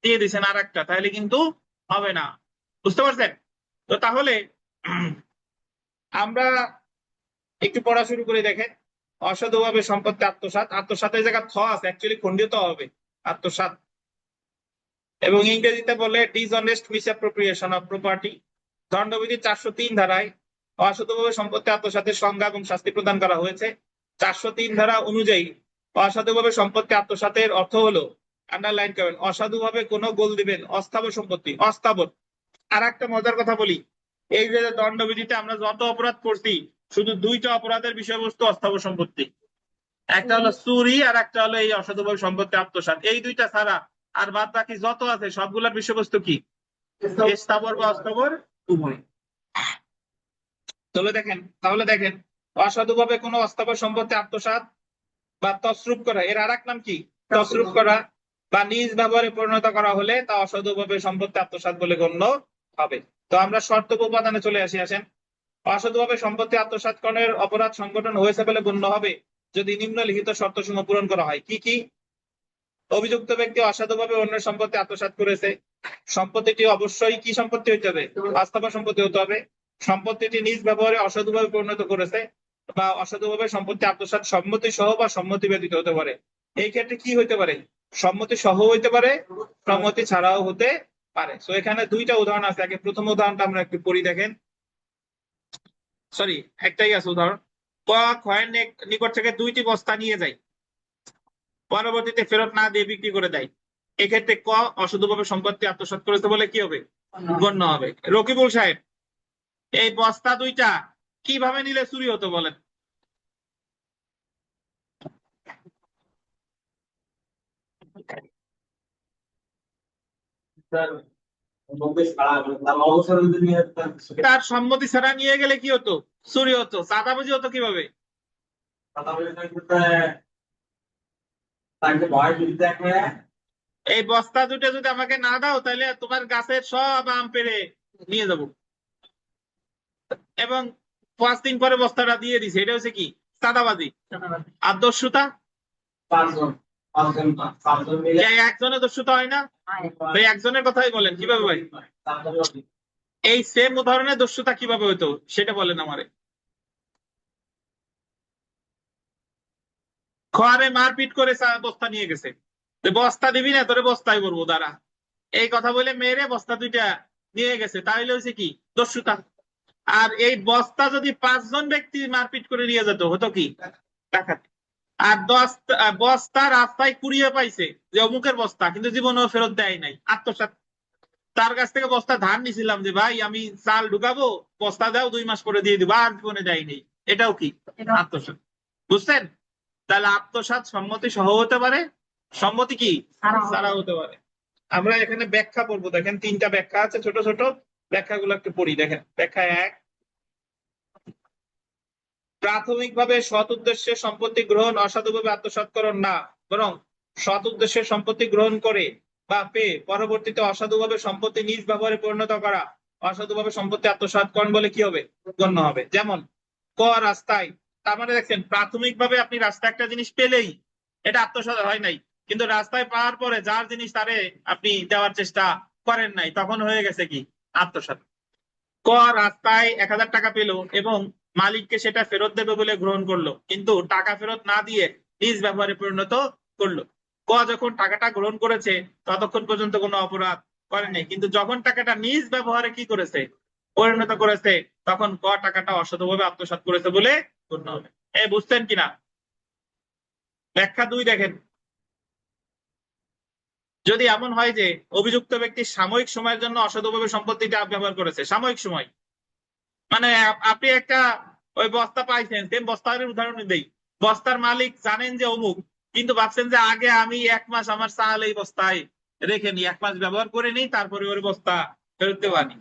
দিয়ে দিচ্ছেন আর একটা, তাহলে কিন্তু হবে না। বুঝতে পারছেন? তো তাহলে আমরা একটু পড়া শুরু করে দেখেন। অসাধুভাবে সম্পত্তি আত্মসাৎ, আত্মসাতের জায়গা থ আছে, অ্যাকচুয়ালি খণ্ডিত হবে আত্মসাৎ, এবং ইংরেজিতে বলে ডিসঅনেস্ট মিসঅ্যাপ্রোপ্রিয়েশন অফ প্রপার্টি। দণ্ডবিধি 403 ধারায় অসাধুভাবে সম্পত্তি আত্মসাতের সংজ্ঞা এবং শাস্তি প্রদান করা হয়েছে। 403 ধারা অনুযায়ী অসাধুভাবে সম্পত্তি আত্মসাতের অর্থ হলো, আন্ডারলাইন করবেন, অসাধুভাবে কোনো গোল দিবেন অস্থাবর সম্পত্তি, অস্থাবর। আর একটা মজার কথা বলি, এই যে দণ্ডবিধিতে আমরা যত অপরাধ করছি, শুধু 2টা অপরাধের বিষয়বস্তু অস্থাবর সম্পত্তি, একটা হলো চুরি আর একটা হলো এই অসাধুভাবে সম্পত্তি আত্মসাৎ। এই 2টা ছাড়া আর বাদ বাকি যত আছে সবগুলোর বিষয়বস্তু কি স্থাবর বা অস্থাবর উভয়। তাহলে দেখেন অসাধুভাবে কোনো অস্থাবর সম্পত্তি আত্মসাৎ বা তছরূপ করা, এর আরেক নাম কি? তছরূপ করা বা নিজ ব্যবহারে পরিণত করা হলে তা অসাধুভাবে সম্পত্তি আত্মসাৎ বলে গণ্য হবে। তো আমরা শর্ত উপাদানে চলে আসেন। অসাধুভাবে সম্পত্তি আত্মসাৎকরণের অপরাধ সংগঠন হয়েছে বলে গণ্য হবে যদি নিম্নলিখিত শর্তসমূহ পূরণ করা হয়। কি কি? অভিযুক্ত ব্যক্তি অসাধুভাবে অন্যের সম্পত্তি আত্মসাৎ করেছে, সম্পত্তিটি অবশ্যই কি সম্পত্তি হতে হবে? অস্থাবর সম্পত্তি হতে হবে। সম্পত্তিটি নিজ ব্যবহারে অসাধুভাবে পরিণত করেছে, বা অসাধুভাবে সম্পত্তি আত্মসাৎ সম্মতি সহ বা সম্মতি ব্যতীত হতে পারে। এই ক্ষেত্রে কি হইতে পারে? সম্মতি সহ হইতে পারে, সম্মতি ছাড়াও হতে পারে। তো এখানে 2টা উদাহরণ আছে। আগে প্রথম উদাহরণটা আমরা একটু পড়ি, দেখেন। সরি, একটাই আছে উদাহরণ। ক ক্ষয়ের নিকট থেকে 2টি বস্তা নিয়ে যায়, পরবর্তীতে ফেরত না দিয়ে বিক্রি করে দেয়। এক্ষেত্রে ক অসাধুভাবে সম্পত্তি আত্মসাৎ করেছে বলে কি হবে? গণ্য হবে। রকিবুল সাহেব, এই বস্তা 2টা কিভাবে নিলে চুরি হতো বলেন? তার সম্মতি ছাড়া নিয়ে গেলে কি হতো? চুরি হতো। চাঁদাবাজি হতো কিভাবে? এই বস্তা 2টা যদি আমাকে না দাও, তাহলে তোমার গাছের সব আম পেড়ে নিয়ে যাব, এবং 5 দিন পরে বস্তাটা দিয়ে দিছে, এটা হচ্ছে কি? চাঁদাবাজি। আর দস্যুতা? একজনের দস্যুতা হয় না ভাই? একজনের কথাই বলেন, কিভাবে ভাই? এই সেম উদাহরণের দস্যুতা কিভাবে হতো সেটা বলেন আমারে। খোয়ারে মারপিট করে বস্তা নিয়ে গেছে, বস্তা দিবি না, তোরে বস্তায় করবো দাঁড়া, এই কথা বলে মেরে বস্তা 2টা নিয়ে গেছে, তাহলে হচ্ছে কি? দস্যুতা। আর এই বস্তা যদি 5 জন ব্যক্তি মারপিট করে নিয়ে যেত, হতো কি? ডাকাতি। আর বস্তা রাস্তায় কুড়িয়ে পাইছে যে অমুকের বস্তা, কিন্তু জীবনেও ফেরত দেয় নাই, আত্মসাৎ। তার কাছ থেকে বস্তা ধার নিছিলাম যে ভাই আমি চাল ঢুকাবো, বস্তা দাও, 2 মাস পরে দিয়ে দিবো, আর জীবনে দেয়নি, এটাও কি? আত্মসাৎ। বুঝছেন? তাহলে আত্মসাৎ সম্মতি সহ হতে পারে, সম্মতি কি ছাড়া হতে পারে। আমরা এখানে ব্যাখ্যা পড়বো, দেখেন 3টা ব্যাখ্যা আছে, ছোট ছোট ব্যাখ্যাগুলো একটু পড়ি। দেখেন ব্যাখ্যা 1, প্রাথমিকভাবে সৎ উদ্দেশ্যে সম্পত্তি গ্রহণ অসাধুভাবে আত্মসাৎকরণ না, বরং সৎ উদ্দেশ্যে সম্পত্তি গ্রহণ করে বা পেয়ে পরবর্তীতে অসাধুভাবে সম্পত্তি নিজ ব্যবহারে পরিণত করা অসাধুভাবে সম্পত্তি আত্মসাৎকরণ বলে কি হবে? গণ্য হবে। যেমন ক রাস্তায়, তার মানে দেখছেন প্রাথমিকভাবে আপনি রাস্তায় একটা জিনিস পেলেই এটা আত্মসাৎ হয় নাই, কিন্তু রাস্তায় পাওয়ার পরে যার জিনিস তারে আপনি দেওয়ার চেষ্টা করেন নাই, তখন হয়ে গেছে কি? আত্মসাৎ। ক রাস্তায় 1000 টাকা পেল এবং মালিককে সেটা ফেরত দেবে বলে গ্রহণ করলো, কিন্তু টাকা ফেরত না দিয়ে নিজ ব্যবহারে পরিণত করলো। ক যখন টাকাটা গ্রহণ করেছে ততক্ষণ পর্যন্ত কোনো অপরাধ করে নাই, কিন্তু যখন টাকাটা নিজ ব্যবহারে কি করেছে? পরিণত করেছে, তখন ক টাকাটা অসাধুভাবে আত্মসাৎ করেছে বলে গণ্য হবে। বুঝছেন কিনা? ব্যাখ্যা 2 দেখেন, যদি এমন হয় যে অভিযুক্ত ব্যক্তি সাময়িক সময়ের জন্য অসাধুভাবে সম্পত্তিটা ব্যবহার করেছে, সাময়িক সময় মানে আপনি একটা ওই বস্তা পাইছেন, সেম বস্তার উদাহরণ দেই, বস্তার মালিক জানেন যে অমুক, কিন্তু ভাবছেন যে আগে আমি 1 মাস আমার চাল এই বস্তায় রেখে নিই, 1 মাস ব্যবহার করে নিই, তারপরে ওই বস্তা ফেরত দেবো আনি,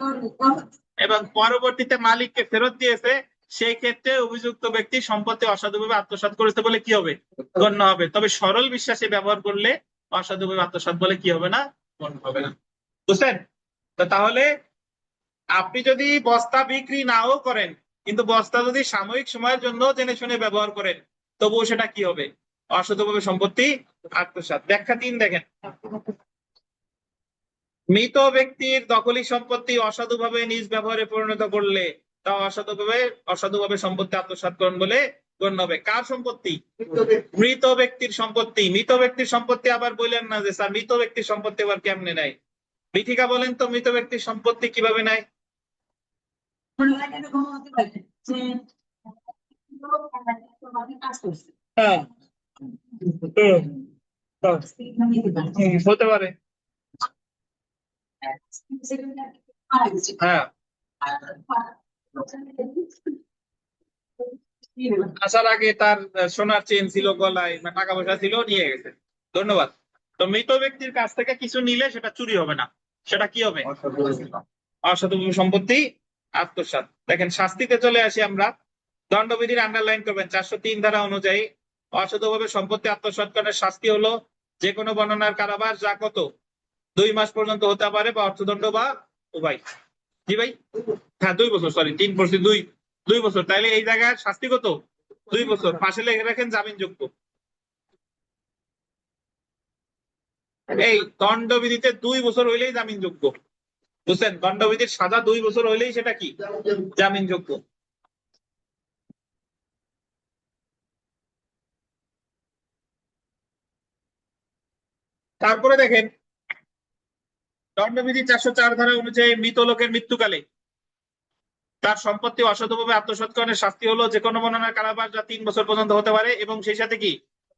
এবং পরবর্তীতে মালিককে ফেরত দিয়েছে, সেই ক্ষেত্রে অভিযুক্ত ব্যক্তি সম্পত্তি অসাধুভাবে আত্মসাৎ করেছে বলে কি হবে? গণ্য হবে। তবে সরল বিশ্বাসে ব্যবহার করলে অসাধুভাবে আত্মসাৎ বলে কি হবে না? গণ্য হবে না। বুঝছেন? তো তাহলে আপনি যদি বস্তা বিক্রি নাও করেন, কিন্তু বস্তা যদি সাময়িক সময়ের জন্য জেনে শুনে ব্যবহার করেন, তবুও সেটা কি হবে? অসাধুভাবে সম্পত্তি আত্মসাৎ। ব্যাখ্যা 3 দেখেন। মৃত ব্যক্তির দখলী সম্পত্তি অসাধুভাবে নিজ ব্যবহারে পরিণত করলে তা অসাধুভাবে সম্পত্তি আত্মসাৎকরণ বলে গণ্য হবে। কার সম্পত্তি? মৃত ব্যক্তির সম্পত্তি। মৃত ব্যক্তির সম্পত্তি আবার বললেন না যে স্যার মৃত ব্যক্তির সম্পত্তি আবার কেমনে নেয়? বিথিকা বলেন তো মৃত ব্যক্তির সম্পত্তি কিভাবে নেয়? কাজ করছে হ্যাঁ, হতে পারে। হ্যাঁ, আসার আগে তার সোনার চেন ছিল গলায়, বা টাকা পয়সা ছিল, নিয়ে গেছে। ধন্যবাদ। তো মৃত ব্যক্তির কাছ থেকে কিছু নিলে সেটা চুরি হবে না, সেটা কি হবে? অসাধুভাবে সম্পত্তি আত্মসাৎ। দেখেন শাস্তিতে চলে আসি আমরা। দণ্ডবিধির আন্ডারলাইন করবেন 403 ধারা অনুযায়ী অসাধুভাবে সম্পত্তি আত্মসাৎকরণের শাস্তি হলো যে কোনো বর্ণনার কারাবাস, যা কত 2 মাস পর্যন্ত হতে পারে, বা অর্থদণ্ড বা উভয়। জি ভাই? হ্যাঁ 2 বছর, সরি 3 বছর, 2 বছর। তাইলে এই জায়গায় শাস্তি কত? 2 বছর। পাশে লিখে রাখেন জামিনযোগ্য। এই দণ্ডবিধিতে 2 বছর হইলেই জামিনযোগ্য। বুঝছেন? দণ্ডবিধির সাজা 2 বছর হইলেই সেটা কি? জামিনযোগ্য। তারপরে দেখেন দণ্ডবিধি 404 ধারা অনুযায়ী মৃত লোকের মৃত্যুকালে তার সম্পত্তি অসাধুভাবে আত্মসাৎকরণের শাস্তি হলো যে কোনো বর্ণনার কারাবাস, যা 3 বছর পর্যন্ত হতে পারে, এবং সেই সাথে কি?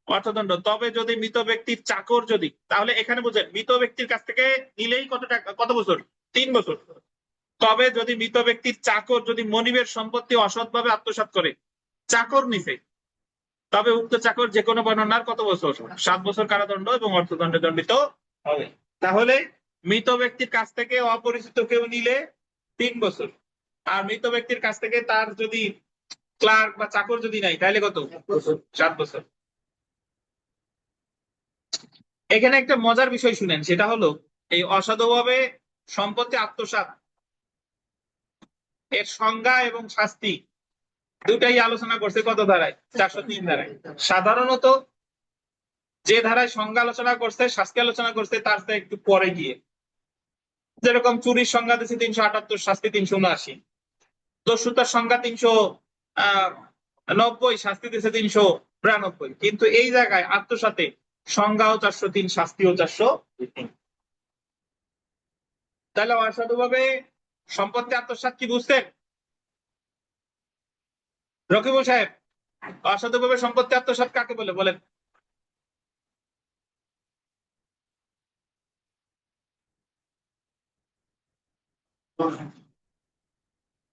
অর্থদণ্ড। তবে যদি মৃত ব্যক্তির চাকর, যদি, তাহলে এখানে বুঝেন মৃত ব্যক্তির কাছ থেকে নিলেই কত টাকা, কত বছর? 3 বছর। তবে যদি মৃত ব্যক্তির চাকর যদি মনিবের সম্পত্তি অসৎভাবে আত্মসাৎ করে, চাকর নিছে, তবে উক্ত চাকর যে কোনো বর্ণনার কত বছর? 7 বছর কারাদণ্ড এবং অর্থদণ্ডে দণ্ডিত হবে। তাহলে মৃত ব্যক্তির কাছ থেকে অপরিচিত কেউ নিলে 3 বছর, আর মৃত ব্যক্তির কাছ থেকে তার যদি ক্লার্ক বা চাকর যদি নাই, তাহলে কত? 7 বছর। এখানে একটা মজার বিষয় শুনেন, সেটা হলো এই অসাধুভাবে সম্পত্তি আত্মসাৎ এর সংজ্ঞা এবং শাস্তি দুটাই আলোচনা করছে কত ধারায়? 403 ধারায়। সাধারণত যে ধারায় সংজ্ঞা আলোচনা করছে, শাস্তি আলোচনা করছে, তার চেয়ে একটু পরে গিয়ে, যেরকম চুরির সংজ্ঞা দিচ্ছে 378, শাস্তি 379, দস্যুতার সংজ্ঞা 390, শাস্তি দিচ্ছে 392, কিন্তু এই জায়গায় আত্মসাতে সংজ্ঞাও 403, শাস্তিও 403। তাহলে অসাধুভাবে সম্পত্তি আত্মসাৎ কি বুঝতেন রকিবুল সাহেব? অসাধুভাবে সম্পত্তি আত্মসাৎ কাকে বলে বলেন?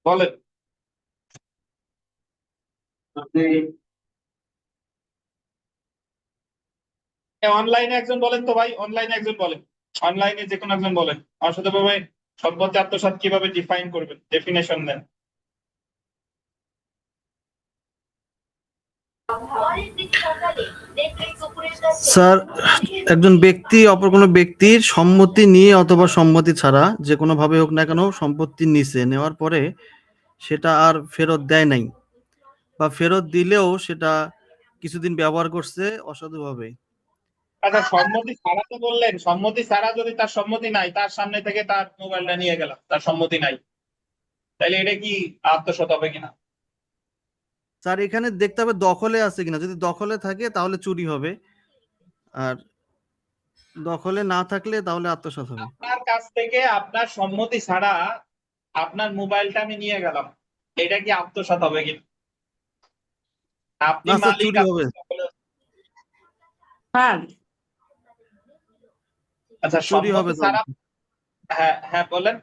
বলেন। অনলাইনে একজন বলেন তো ভাই, অনলাইনে একজন বলেন, অনলাইনে যে কোনো একজন বলেন অসাধুভাবে সম্পত্তি আত্মসাৎ কিভাবে ডিফাইন করবেন, ডেফিনেশন দেন। স্যার, একজন ব্যক্তি অপর কোনো ব্যক্তির সম্মতি নিয়ে অথবা সম্মতি ছাড়া যে কোনো ভাবে হোক না কেন সম্পত্তি নিচে নেওয়ার পরে সেটা আর ফেরত দেয় নাই, বা ফেরত দিলেও সেটা কিছুদিন ব্যবহার করছে অসাধুভাবে। আচ্ছা, সম্মতি ছাড়া তো বললেন, সম্মতি ছাড়া যদি তার সম্মতি নাই, তার সামনে থেকে তার মোবাইলটা নিয়ে গেলাম, তার সম্মতি নাই, তাহলে এটা কি আত্মসাৎ হবে কিনা? স্যার এখানে দেখতে হবে দখলে আছে কিনা, যদি দখলে থাকে তাহলে চুরি হবে, আর দখলে না থাকলে তাহলে আত্মসাৎ হবে। আপনার কাছ থেকে আপনার সম্মতি ছাড়া আপনার মোবাইলটা আমি নিয়ে গেলাম, এটা কি আত্মসাৎ হবে কিনা? আপনি না স্যার, মালিক, চুরি হবে। হ্যাঁ, আচ্ছা চুরি হবে সম্মতি ছাড়া, হ্যাঁ হ্যাঁ বলেন।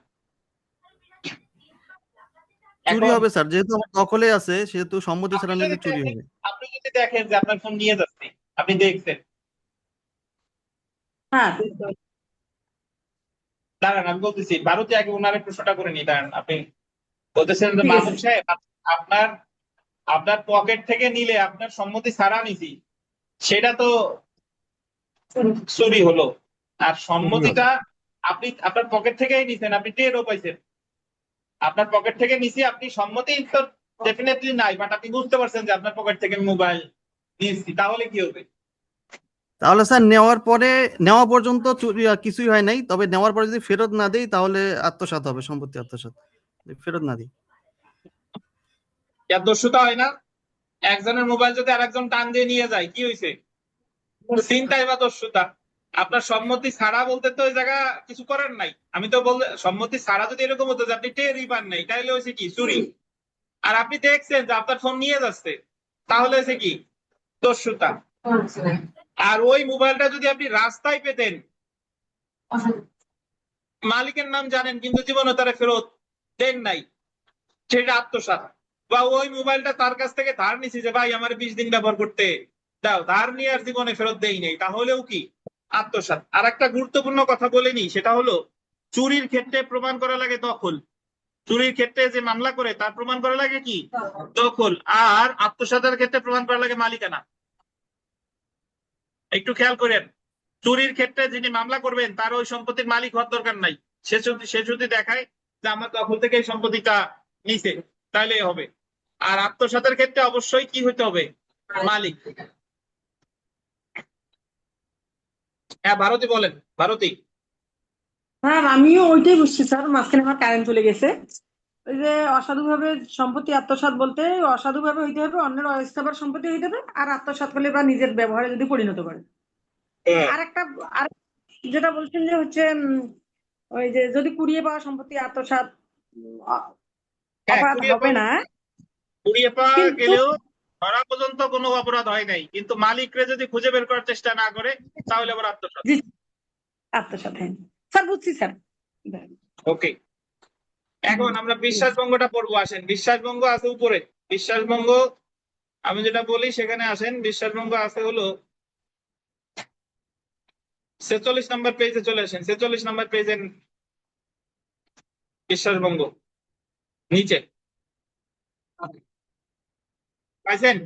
চুরি এখন হবে স্যার, যেহেতু আমার দখলে আছে সেহেতু সম্মতি ছাড়া নিলে চুরি হবে। আপনি যদি দেখেন যে আপনার ফোন নিয়ে যাচ্ছে, আপনি দেখছেন, হ্যাঁ দাঁড়ান আমি বলতেছি, ভারতে আগে ওনার প্রশ্নটা করে নি। দাঁড়ান, আপনি বলতেছেন যে ঠিক আছে। মাহমুদ সাহেব আপনার আপনার পকেট থেকে নিলে আপনার সম্মতি ছাড়া নিছি, সেটা তো চুরি হলো। আর সম্মতিটা আপনি আপনার পকেট থেকেই নিছেন, আপনি টেরও পাইছেন। আপনার পকেট থেকে নিছি, আপনি সম্মতি তো ডেফিনেটলি নাই, বাট আপনি বুঝতে পারছেন যে আপনার পকেট থেকে মোবাইল নিয়েছি, তাহলে কি হবে? তাহলে স্যার নেওয়ার পরে, নেওয়া পর্যন্ত কিছুই হয় নাই, তবে নেওয়ার পরে যদি ফেরত না দেই তাহলে আত্মসাৎ হবে, সম্পত্তি আত্মসাৎ। ফেরত না দিই এর দস্যুতা হয় না? একজনের মোবাইল যদি আরেকজন টান দিয়ে নিয়ে যায়, কি হয়েছে? চিন্তাই বা দস্যুতা। আপনার সম্মতি ছাড়া বলতে তো ওই জায়গা কিছু করার নাই। আমি তো বলতে, সম্মতি ছাড়া যদি এরকম হতো যে আপনি টেরই পান নাই, তাহলে হয়েছে কি চুরি। আর আপনি দেখছেন যে আপনার ফোন নিয়ে যাচ্ছে, তাহলে হয়েছে কি দস্যুতা। আর ওই মোবাইলটা যদি আপনি রাস্তায় পেতেন, মালিকের নাম জানেন কিন্তু জীবনে তারা ফেরত দেন নাই, সেটা আত্মসাৎ। বা ওই মোবাইলটা তার কাছ থেকে ধার নিছি যে ভাই আমার 20 দিন ব্যবহার করতে দাও, ধার নিয়ে আর জীবনে ফেরত দেই নাই, তাহলেও কি আত্মসাৎ। আর একটা গুরুত্বপূর্ণ কথা বলে নি, সেটা হলো চুরির ক্ষেত্রে প্রমাণ করা লাগে দখল। চুরির ক্ষেত্রে যে মামলা করে তার প্রমাণ করা লাগে কি দখল, আর আত্মসাতের ক্ষেত্রে প্রমাণ করা লাগে মালিকানা। একটু খেয়াল করেন, চুরির ক্ষেত্রে যিনি মামলা করবেন তার ওই সম্পত্তির মালিক হওয়ার দরকার নাই, সে যদি দেখায় যে আমার দখল থেকে এই সম্পত্তিটা নিছে, তাহলে হবে। আর আত্মসাতের ক্ষেত্রে অবশ্যই কি হইতে হবে? মালিক। হ্যাঁ ভারতী বলেন, ভারতী। হ্যাঁ আমিও ওইটাই বুঝছি স্যার, মাঝখানে আমার কারেন্ট চলে গেছে। ওই যে অসাধুভাবে সম্পত্তি আত্মসাৎ বলতে অসাধুভাবে হইতে হবে, অন্যের অস্থাবর সম্পত্তি হইতে হবে, আর আত্মসাৎ করলে বা নিজের ব্যবহারে যদি পরিণত করে। আর একটা, আর যেটা বলছেন যে হচ্ছে ওই যে যদি কুড়িয়ে পাওয়া সম্পত্তি আত্মসাৎ হ্যাঁ, অপরাধ হবে না, কুড়িয়ে পাওয়া কিন্তু গেলেও ধরা পর্যন্ত কোনো অপরাধ হয় নাই, কিন্তু মালিকরে যদি খুঁজে বের করার চেষ্টা না করে তাহলে আবার আত্মসাৎ। জি, আত্মসাৎ। হ্যাঁ স্যার বুঝছি স্যার। ওকে, এখন আমরা বিশ্বাসভঙ্গটা পড়বো। আসেন, বিশ্বাসভঙ্গ আছে উপরে। বিশ্বাসভঙ্গ আমি যেটা বলি সেখানে আসেন। বিশ্বাসভঙ্গ আছে হলো 46 নম্বর পেজে চলে আসেন। 46 নম্বর পেজের বিশ্বাসভঙ্গ নিচে পাইছেন?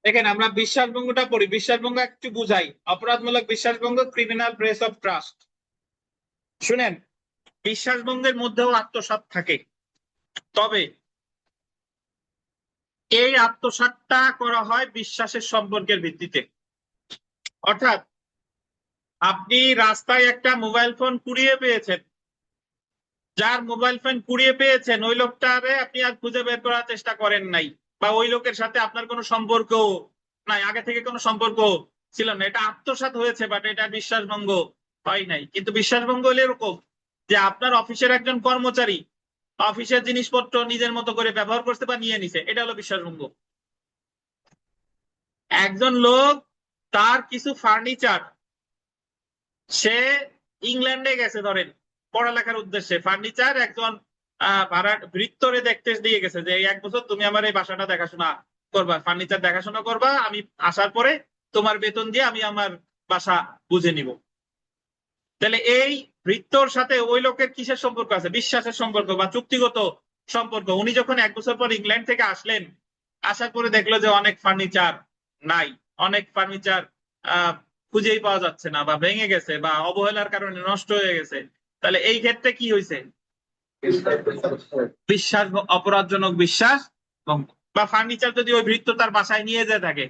দেখেন আমরা বিশ্বাসভঙ্গটা পড়ি, বিশ্বাসভঙ্গ একটু বুঝাই। অপরাধমূলক বিশ্বাসভঙ্গ, ক্রিমিনাল ব্রেচ অফ ট্রাস্ট। শুনেন, বিশ্বাসভঙ্গের মধ্যেও আত্মসাৎ থাকে, তবে এই আত্মসাৎটা করা হয় বিশ্বাসের সম্পর্কের ভিত্তিতে। অর্থাৎ আপনি রাস্তায় একটা মোবাইল ফোন কুড়িয়ে পেয়েছেন, যার মোবাইল ফোন কুড়িয়ে পেয়েছেন ওই লোকটারে আপনি আর খুঁজে বের করার চেষ্টা করেন নাই, বা ওই লোকের সাথে আপনার কোনো সম্পর্ক নাই, আগে থেকে কোনো সম্পর্ক ছিল না, এটা আত্মসাৎ হয়েছে, বাট এটা বিশ্বাসভঙ্গ হয় নাই। কিন্তু বিশ্বাসভঙ্গ হলে এরকম যে আপনার অফিসের একজন কর্মচারী অফিসের জিনিসপত্র নিজের মতো করে ব্যবহার করতে বা নিয়ে নিছে, এটা হলো বিশ্বাসভঙ্গ। একজন লোক তার কিছু ফার্নিচার, সে ইংল্যান্ডে গেছে ধরেন পড়ালেখার উদ্দেশ্যে, ফার্নিচার একজন ভাড়া ভৃত্যরে দেখতে দিয়ে গেছে যে এই 1 বছর তুমি আমার এই বাসাটা দেখাশোনা করবা, ফার্নিচার দেখাশোনা করবা, আমি আসার পরে তোমার বেতন দিয়ে আমি আমার বাসা বুঝে নিব। তাহলে এই ভৃত্যর সাথে ওই লোকের কিসের সম্পর্ক আছে? বিশ্বাসের সম্পর্ক বা চুক্তিগত সম্পর্ক। উনি যখন 1 বছর পর ইংল্যান্ড থেকে আসলেন, আসার পরে দেখলো যে অনেক ফার্নিচার নাই, অনেক ফার্নিচার খুঁজেই পাওয়া যাচ্ছে না, বা ভেঙে গেছে, বা অবহেলার কারণে নষ্ট হয়ে গেছে। তাহলে এই ক্ষেত্রে কি হয়েছে? বিশ্বাস, অপরাধজনক বিশ্বাস ভঙ্গ। বা ফার্নিচার যদি ওই ভৃত্য তার বাসায় নিয়ে যেতে থাকে,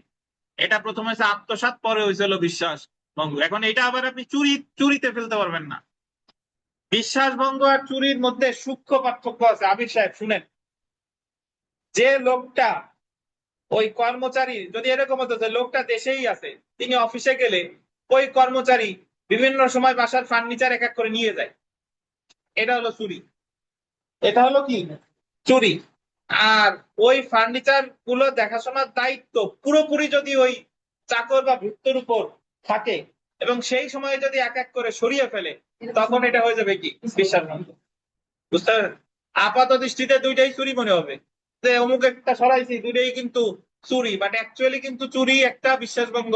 এটা প্রথমে হয়েছে আত্মসাৎ, পরে হয়েছিল বিশ্বাস ভঙ্গ। এখন এটা আবার আপনি চুরিতে ফেলতে পারবেন না। বিশ্বাসভঙ্গ আর চুরির মধ্যে সূক্ষ্ম পার্থক্য আছে। আবির সাহেব শুনেন, যে লোকটা ওই কর্মচারী, যদি এরকম হতো যে লোকটা দেশেই আছে, তিনি অফিসে গেলে ওই কর্মচারী বিভিন্ন সময় বাসার ফার্নিচার এক এক করে নিয়ে যায়, এটা হলো চুরি। এটা হলো কি? চুরি। আর ওই ফার্নিচার গুলো দেখাশোনার দায়িত্ব পুরোপুরি যদি ওই চাকর বা ভৃত্যের উপর থাকে এবং সেই সময়ে যদি এক এক করে সরিয়ে ফেলে, তখন এটা হয়ে যাবে কি? বিশ্বাসভঙ্গ। বুঝতে পারলেন? আপাত দৃষ্টিতে দুইটাই চুরি মনে হবে, যে অমুক একটা সরাইছি, দুইটাই কিন্তু চুরি, বাট অ্যাকচুয়ালি কিন্তু চুরি একটা, বিশ্বাসভঙ্গ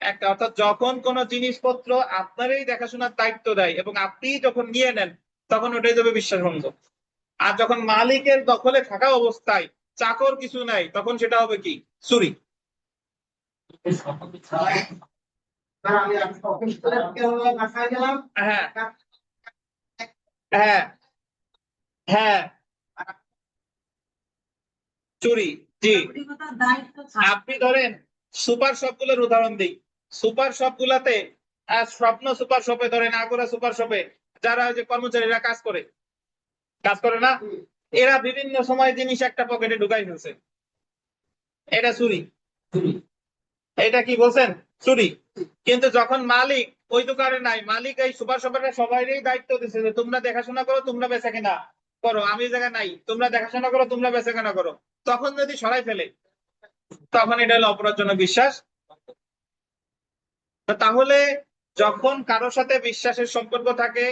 একটা। অর্থাৎ যখন কোন জিনিসপত্র আপনারই দেখাশোনার দায়িত্ব দেয় এবং আপনি যখন নিয়ে নেন, তখন ওটাই যাবে বিশ্বাসভঙ্গ। আর যখন মালিকের দখলে থাকা অবস্থায় চাকর কিছু নাই, তখন সেটা হবে কি? চুরি। এই সম্পত্তি ছাড়া আমি অফিস করে বাসায় গেলাম, হ্যাঁ হ্যাঁ হ্যাঁ, চুরি। জি, আপনি ধরেন সুপার শপ গুলোর উদাহরণ দিই। সুপার শপ গুলাতে স্বপ্ন সুপার শপে, ধরেন আগোরা সুপার শপে যারা ওই যে কর্মচারীরা কাজ করে না, এরা বিভিন্ন সময় জিনিস একটা পকেটে ঢুকাই ফেলছে, এটা চুরি। চুরি। এটা কি বলছেন? চুরি। কিন্তু যখন মালিক ওই দোকানে নাই, মালিক এই সুপার শপের সবাইরই দায়িত্ব দিচ্ছে যে তোমরা দেখাশোনা করো, তোমরা বেচা কেনা করো, আমি এই জায়গায় নাই, তোমরা দেখাশোনা করো, তোমরা বেচা কেনা করো, তখন যদি সরাই ফেলে, তখন এটা হলো অপরাধজনক বিশ্বাস। তো তাহলে যখন কারোর সাথে বিশ্বাসের সম্পর্ক থাকে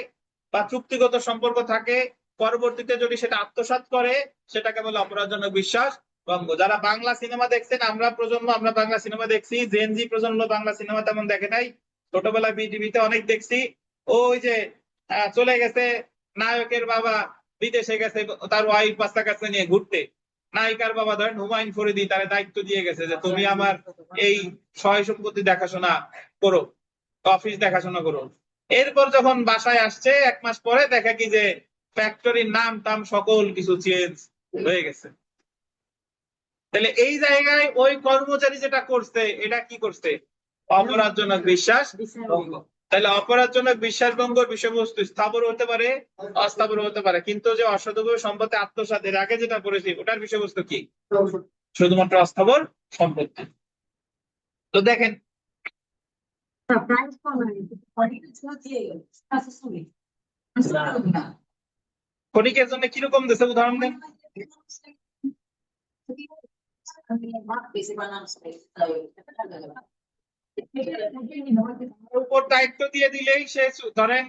বা চুক্তিগত সম্পর্ক থাকে, পরবর্তীতে যদি সেটা আত্মসাৎ করে, সেটাকে বলে অপরাধজনক বিশ্বাস ভঙ্গ। যারা বাংলা সিনেমা দেখছেন, আমরা প্রজন্ম, আমরা বাংলা সিনেমা দেখছি, জেনজি প্রজন্ম বাংলা সিনেমা তেমন দেখে নাই, ছোটবেলায় বিটিভিতে অনেক দেখছি। ওই যে চলে গেছে নায়কের বাবা, বিদেশে গেছে তার ওয়াইফ বাচ্চা কাছে নিয়ে ঘুরতে, নায়িকার বাবা ধরেন হুমায়ুন ফরিদি তার দায়িত্ব দিয়ে গেছে যে তুমি আমার এই সয় সম্পত্তি দেখাশোনা করো, অফিস দেখাশোনা করো। এরপর যখন বাসায় আসছে 1 মাস পরে, দেখা কি যে ফ্যাক্টরির নাম টাম সকল কিছু চেঞ্জ হয়ে গেছে। তাহলে এই জায়গায় ওই কর্মচারী যেটা করছে, এটা কি করছে? অপরাধজনক বিশ্বাস ভঙ্গ। তাহলে অপরাধজনক বিশ্বাস ভঙ্গের বিষয়বস্তু স্থাবর হতে পারে, অস্থাবর হতে পারে, কিন্তু যে অসাধুভাবে সম্পত্তি আত্মসাৎ, এর আগে যেটা পড়েছি, ওটার বিষয়বস্তু কি? শুধুমাত্র অস্থাবর সম্পত্তি। তো দেখেন, ক্ষণিকের জন্য কিরকম দিচ্ছে উদাহরণ দেন। উপর দায়িত্ব দিয়ে দিলেই সে ধরেন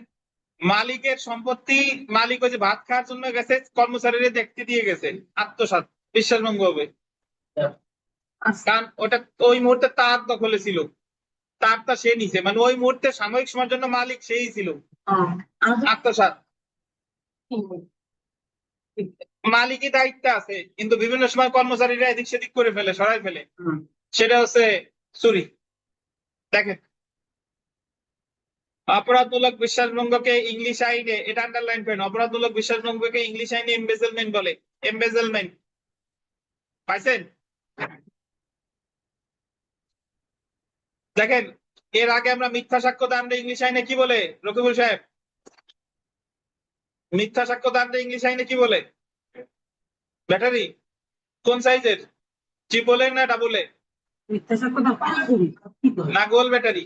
মালিকের সম্পত্তি, মালিক ওই যে ভাত খাওয়ার জন্য গেছে, কর্মচারীরা দেখতে দিয়ে গেছে, আত্মসাৎ, বিশ্বাসভঙ্গ হবে। কারণ ওটা ওই মুহূর্তে তার দখলে ছিল, তারটা সে নিছে, মানে ওই মুহূর্তে সাময়িক সময়ের জন্য মালিক সেই ছিল, আত্মসাৎ। মালিকই দায়িত্বে আছে, কিন্তু বিভিন্ন সময় কর্মচারীরা এদিক সেদিক করে ফেলে, সরাই ফেলে, সেটা হচ্ছে চুরি। দেখেন, অপরাধমূলক বিশ্বাসভঙ্গকে ইংলিশ আইনে, এটা আন্ডারলাইন করেন, অপরাধমূলক বিশ্বাসভঙ্গকে ইংলিশ আইনে এমবেজেলমেন্ট বলে। এমবেজেলমেন্ট পাইছেন? দেখেন, এর আগে আমরা মিথ্যা সাক্ষ্য দানটা ইংলিশ আইনে কি বলে, রকিবুল সাহেব? মিথ্যা সাক্ষ্য দানটা ইংলিশ আইনে কি বলে? ব্যাটারি কোন সাইজের, ট্রিপল এ না ডাবল এ না গোল ব্যাটারি?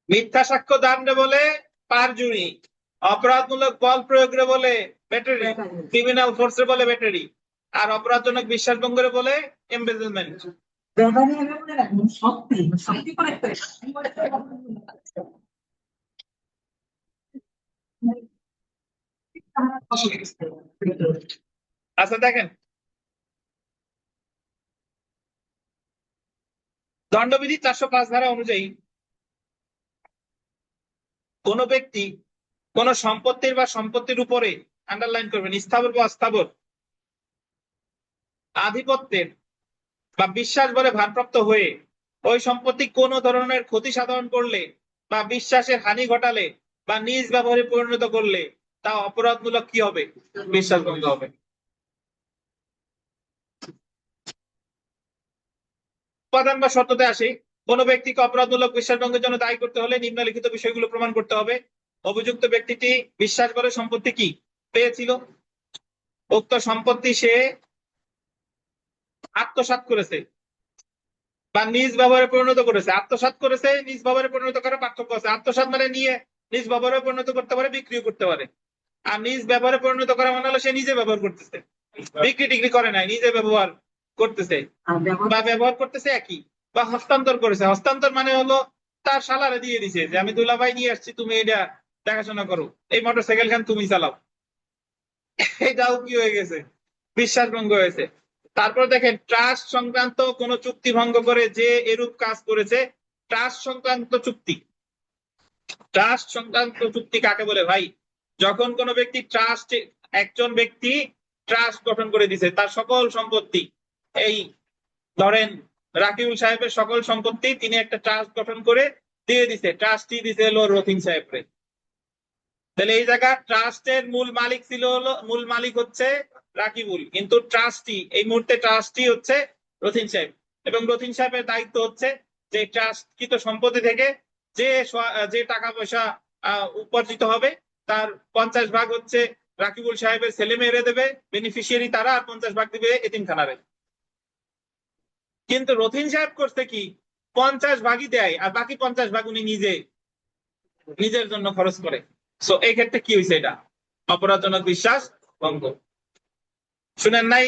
মিথ্যা সাক্ষ্য দানরে বলে পারজুরি, অপরাধমূলক বল প্রয়োগরে বলে ব্যাটারি, ক্রিমিনাল ফোর্সে বলে ব্যাটারি, আর অপরাধজনক বিশ্বাসভঙ্গরে বলে এমবেজেলমেন্ট। আচ্ছা দেখেন, দণ্ডবিধি 405 ধারা অনুযায়ী কোন ব্যক্তি কোন সম্পত্তির বা সম্পত্তির উপরে, আন্ডারলাইন করবেন, স্থাবর বা অস্থাবর আধিপত্যের বা বিশ্বাস বলে ভারপ্রাপ্ত হয়ে ওই সম্পত্তি কোন ধরনের ক্ষতি সাধন করলে বা বিশ্বাসের হানি ঘটালে বা নিজ ব্যবহারে পরিণত করলে তা অপরাধমূলক কি হবে? বিশ্বাসভঙ্গ হবে। উপাদান বা শর্ততে আসে, কোন ব্যক্তিকে অপরাধমূলক বিশ্বাসভঙ্গের জন্য দায়ী করতে হলে নিম্নলিখিত বিষয়গুলো প্রমাণ করতে হবে। অভিযুক্ত ব্যক্তিটি বিশ্বাস করে সম্পত্তি কি পেয়েছিল, উক্ত সম্পত্তি সে আত্মসাৎ করেছে, বা নিজ ব্যবহারে পরিণত করেছে। আত্মসাৎ করেছে, নিজ ব্যবহারে পরিণত করার পার্থক্য আছে। আত্মসাৎ মানে নিয়ে নিজ ব্যবহারে পরিণত করতে পারে, বিক্রিও করতে পারে। আর নিজ ব্যবহারে পরিণত করা মানে হলো সে নিজে ব্যবহার করতেছে, বিক্রি টিক্রি করে নাই, নিজে ব্যবহার করতেছে বা ব্যবহার করতেছে একই। বা হস্তান্তর করেছে, হস্তান্তর মানে হলো তার শালারে দিয়ে দিছে যে আমি দুলাভাই নিয়ে আসছি, তুমি এটা দেখাশোনা করো, এই মোটরসাইকেল খান তুমি চালাও। এটাও কি হয়ে গেছে, বিশ্বাস ভঙ্গ হয়েছে। তারপর দেখেন ট্রাস্ট সংক্রান্ত কোন চুক্তি ভঙ্গ করে যে এরূপ কাজ করেছে, ট্রাস্ট সংক্রান্ত চুক্তি। ট্রাস্ট সংক্রান্ত চুক্তি কাকে বলে ভাই? যখন কোন ব্যক্তি ট্রাস্ট, একজন ব্যক্তি ট্রাস্ট গঠন করে দিছে, তার সকল সম্পত্তি, এই ধরেন রাকিবুল সাহেবের সকল সম্পত্তি তিনি একটা ট্রাস্ট গঠন করে দিয়ে দিছে, ট্রাস্টি দিছে হলো রথিন সাহেবরে। তাহলে এই জায়গা ট্রাস্টের মূল মালিক ছিল হলো, মূল মালিক হচ্ছে রাকিবুল, কিন্তু ট্রাস্টি এই মুহূর্তে ট্রাস্টি হচ্ছে রথিন সাহেব। এবং রথিন সাহেবের দায়িত্ব হচ্ছে যে ট্রাস্টকৃত সম্পত্তি থেকে যে যে টাকা পয়সা উপার্জিত হবে তার 50 ভাগ হচ্ছে রাকিবুল সাহেবের ছেলে মেয়েরে দেবে, বেনিফিশিয়ারি তারা, আর 50 ভাগ দিবে এতিমখানারে। কিন্তু রথিন সাহেব করছে কি, 50 ভাগই দেয় আর বাকি 50 ভাগ উনি নিজের জন্য খরচ করে। সো এই ক্ষেত্রে কি হয়েছে, এটা অপরাধজনক বিশ্বাস ভঙ্গ। শুনেন নাই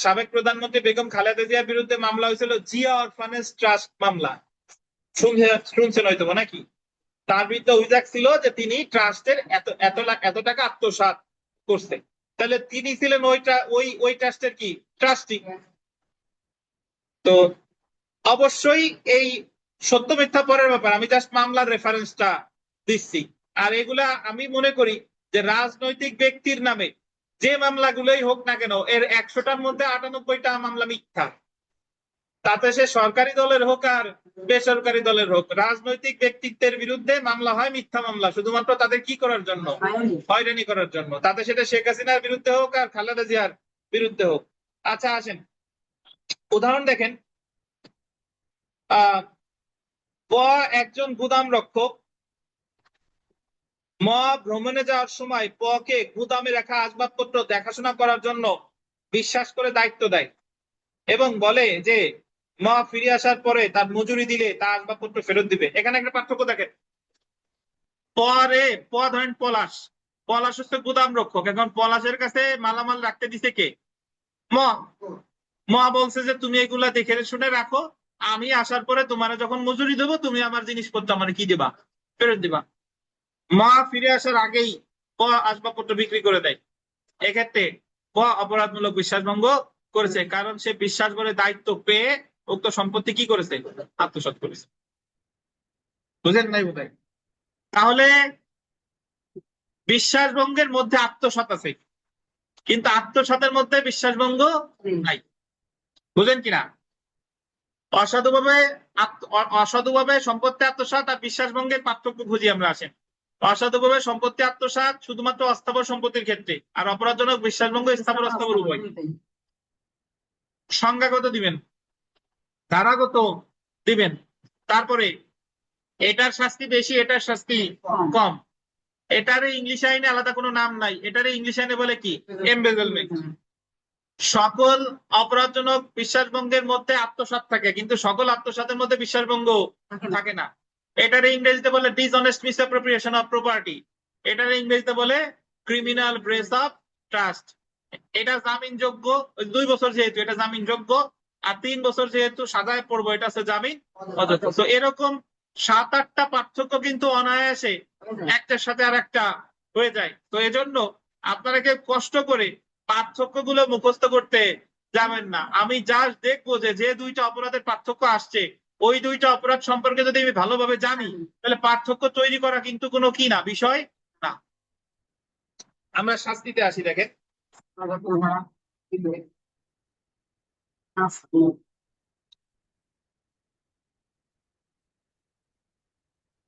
সাবেক প্রধানমন্ত্রী বেগম খালেদা জিয়ার বিরুদ্ধে মামলা হয়েছিল জিয়া অরফানেজ ট্রাস্ট মামলা, শুনছেন হয়তো নাকি? তার বিরুদ্ধে অভিযোগ ছিল যে তিনি ট্রাস্টের এত টাকা আত্মসাৎ করছে। তাহলে তিনি ছিলেন ওই ট্রাস্টের কি ট্রাস্টি। তো অবশ্যই এই সত্য মিথ্যা পরের ব্যাপার, আমি জাস্ট মামলার রেফারেন্সটা দিচ্ছি। আর এগুলা আমি মনে করি যে রাজনৈতিক ব্যক্তির নামে যে মামলাগুলোই হোক না কেন, এর 100টার মধ্যে 98টা মামলা মিথ্যা। তাতে সে সরকারি দলের হোক আর বেসরকারি দলের হোক, রাজনৈতিক ব্যক্তিত্বের বিরুদ্ধে মামলা হয় মিথ্যা মামলা, শুধুমাত্র তাদের কি করার জন্য, হয়রানি করার জন্য। তাতে সেটা শেখ হাসিনার বিরুদ্ধে হোক আর খালেদা জিয়ার বিরুদ্ধে হোক। আচ্ছা আসেন উদাহরণ দেখেন। একজন গুদাম রক্ষক ভ্রমণে যাওয়ার সময় কে গুদামে রাখা আসবাবপত্র দেখাশোনা করার জন্য বিশ্বাস করে দায়িত্ব দেয় এবং বলে যে ফিরে আসার পরে তার মজুরি দিলে তার আসবাবপত্র ফেরত দিবে। এখানে একটা পার্থক্য দেখেন। ধরেন পলাশ হচ্ছে গুদাম রক্ষক, এখন পলাশের কাছে মালামাল রাখতে দিছে কে? বলছে যে তুমি এগুলা দেখে শুনে রাখো, আমি আসার পরে তোমার যখন মজুরি দেবো তুমি আমার জিনিসপত্র আমার কি দিবা, ফেরত দিবা। ফিরে আসার আগেই আসবাবপত্র বিক্রি করে দেয়। এক্ষেত্রে অপরাধমূলক বিশ্বাসভঙ্গ করেছে, কারণ সে বিশ্বাস করে দায়িত্ব পেয়ে উক্ত সম্পত্তি কি করেছে, আত্মসাৎ করেছে। বুঝেন নাই বোধ হয়? তাহলে বিশ্বাসভঙ্গের মধ্যে আত্মসাৎ আছে, কিন্তু আত্মসাতের মধ্যে বিশ্বাসভঙ্গ নাই। বুঝেন কিনা? অসাধুভাবে সম্পত্তি আত্মসাৎ আর বিশ্বাসভঙ্গের পার্থক্য খুঁজি আমরা। আসেন, অসাধুভাবে সম্পত্তি আত্মসাৎ শুধুমাত্র অস্থাবর সম্পত্তির ক্ষেত্রে, আর অপরাধজনক বিশ্বাসভঙ্গ স্থাবর অস্থাবর উভয়। সংজ্ঞাগত দিবেন, ধারাগত দিবেন, তারপরে এটার শাস্তি বেশি এটার শাস্তি কম। এটার ইংলিশ আইনে আলাদা কোনো নাম নাই, এটার ইংলিশ আইনে বলে কি, এমবেজলমেন্ট। সকল অপরাধজনক বিশ্বাসভঙ্গের মধ্যে আত্মসাৎ থাকে, কিন্তু সকল আত্মসাতের মধ্যে বিশ্বাসভঙ্গ থাকে না। এটার ইংরেজিতে বলে ডিসঅনেস্ট মিসঅ্যাপ্রোপ্রিয়েশন অফ প্রপার্টি, এটার ইংরেজিতে বলে ক্রিমিনাল ব্রেস অফ ট্রাস্ট। এটা জামিনযোগ্য 2 বছর যেহেতু এটা জামিনযোগ্য, আর 3 বছর যেহেতু সাজায় পড়বো এটা হচ্ছে জামিন অযোগ্য। তো এরকম 7-8টা পার্থক্য কিন্তু অনায়াসে একটার সাথে আর একটা হয়ে যায়। তো এজন্য আপনারা কেউ কষ্ট করে পার্থক্যগুলো মুখস্থ করতে যাবেন না। আমি জাস্ট দেখবো যে 2টা অপরাধের পার্থক্য আসছে, ওই 2টা অপরাধ সম্পর্কে যদি আমি ভালোভাবে জানি তাহলে পার্থক্য তৈরি করা কিন্তু কোনো কি না, বিষয় না। আমরা শাস্তিতে আসি। দেখেন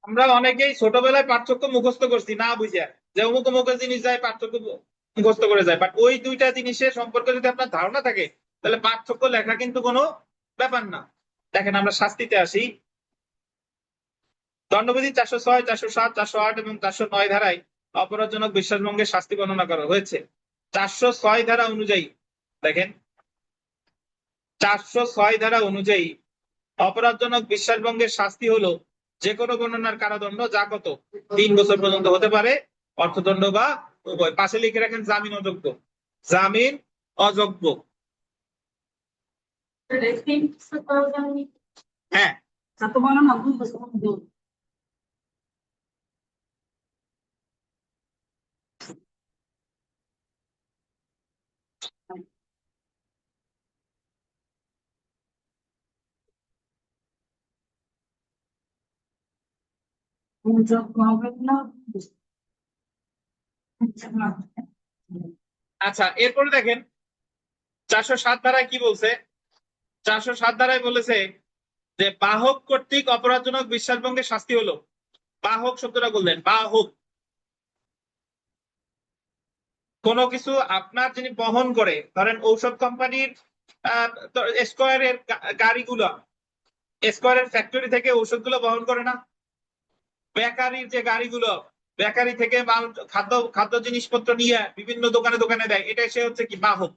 আমরা অনেকেই ছোটবেলায় পার্থক্য মুখস্থ করছি না বুঝিয়া, যে অমুক অমুক জিনিস যায় পার্থক্য মুখস্থ করে যায়। বাট ওই 2টা জিনিসের সম্পর্কে যদি আপনার ধারণা থাকে তাহলে পার্থক্য লেখা কিন্তু কোনো ব্যাপার না। দেখেন আমরা শাস্তিতে আসি। দণ্ডবিধি 406, 407, 408 এবং 409 ধারায় অপরাধজনক বিশ্বাসভঙ্গের শাস্তি বর্ণনা করা হয়েছে। 406 ধারা অনুযায়ী দেখেন, 406 ধারা অনুযায়ী অপরাধজনক বিশ্বাসভঙ্গের শাস্তি হলো যে কোনো বর্ণনার কারাদণ্ড, যা কত 3 বছর পর্যন্ত হতে পারে, অর্থদণ্ড বা উভয়। পাশে লিখে রাখেন জামিন অযোগ্য, জামিন অযোগ্য। হ্যাঁ, তো বলো না 2 বছর মধ্যে। যোগ্য হবে না। আচ্ছা এরপরে দেখেন 407 ধারায় কি বলছে। 407 ধারায় বলেছে যে বাহক কর্তৃক অপরাধজনক বিশ্বাসভঙ্গের শাস্তি হলো, বাহক শব্দটা বললেন, বাহক কোনো কিছু আপনার যিনি বহন করে, ধরেন ঔষধ কোম্পানির স্কয়ারের গাড়িগুলো, স্কয়ারের ফ্যাক্টরি থেকে ঔষধগুলো বহন করে না, বেকারির যে গাড়িগুলো বেকারি থেকে মাল খাদ্য জিনিসপত্র নিয়ে বিভিন্ন দোকানে দোকানে দেয়, এটা সে হচ্ছে কি বাহক।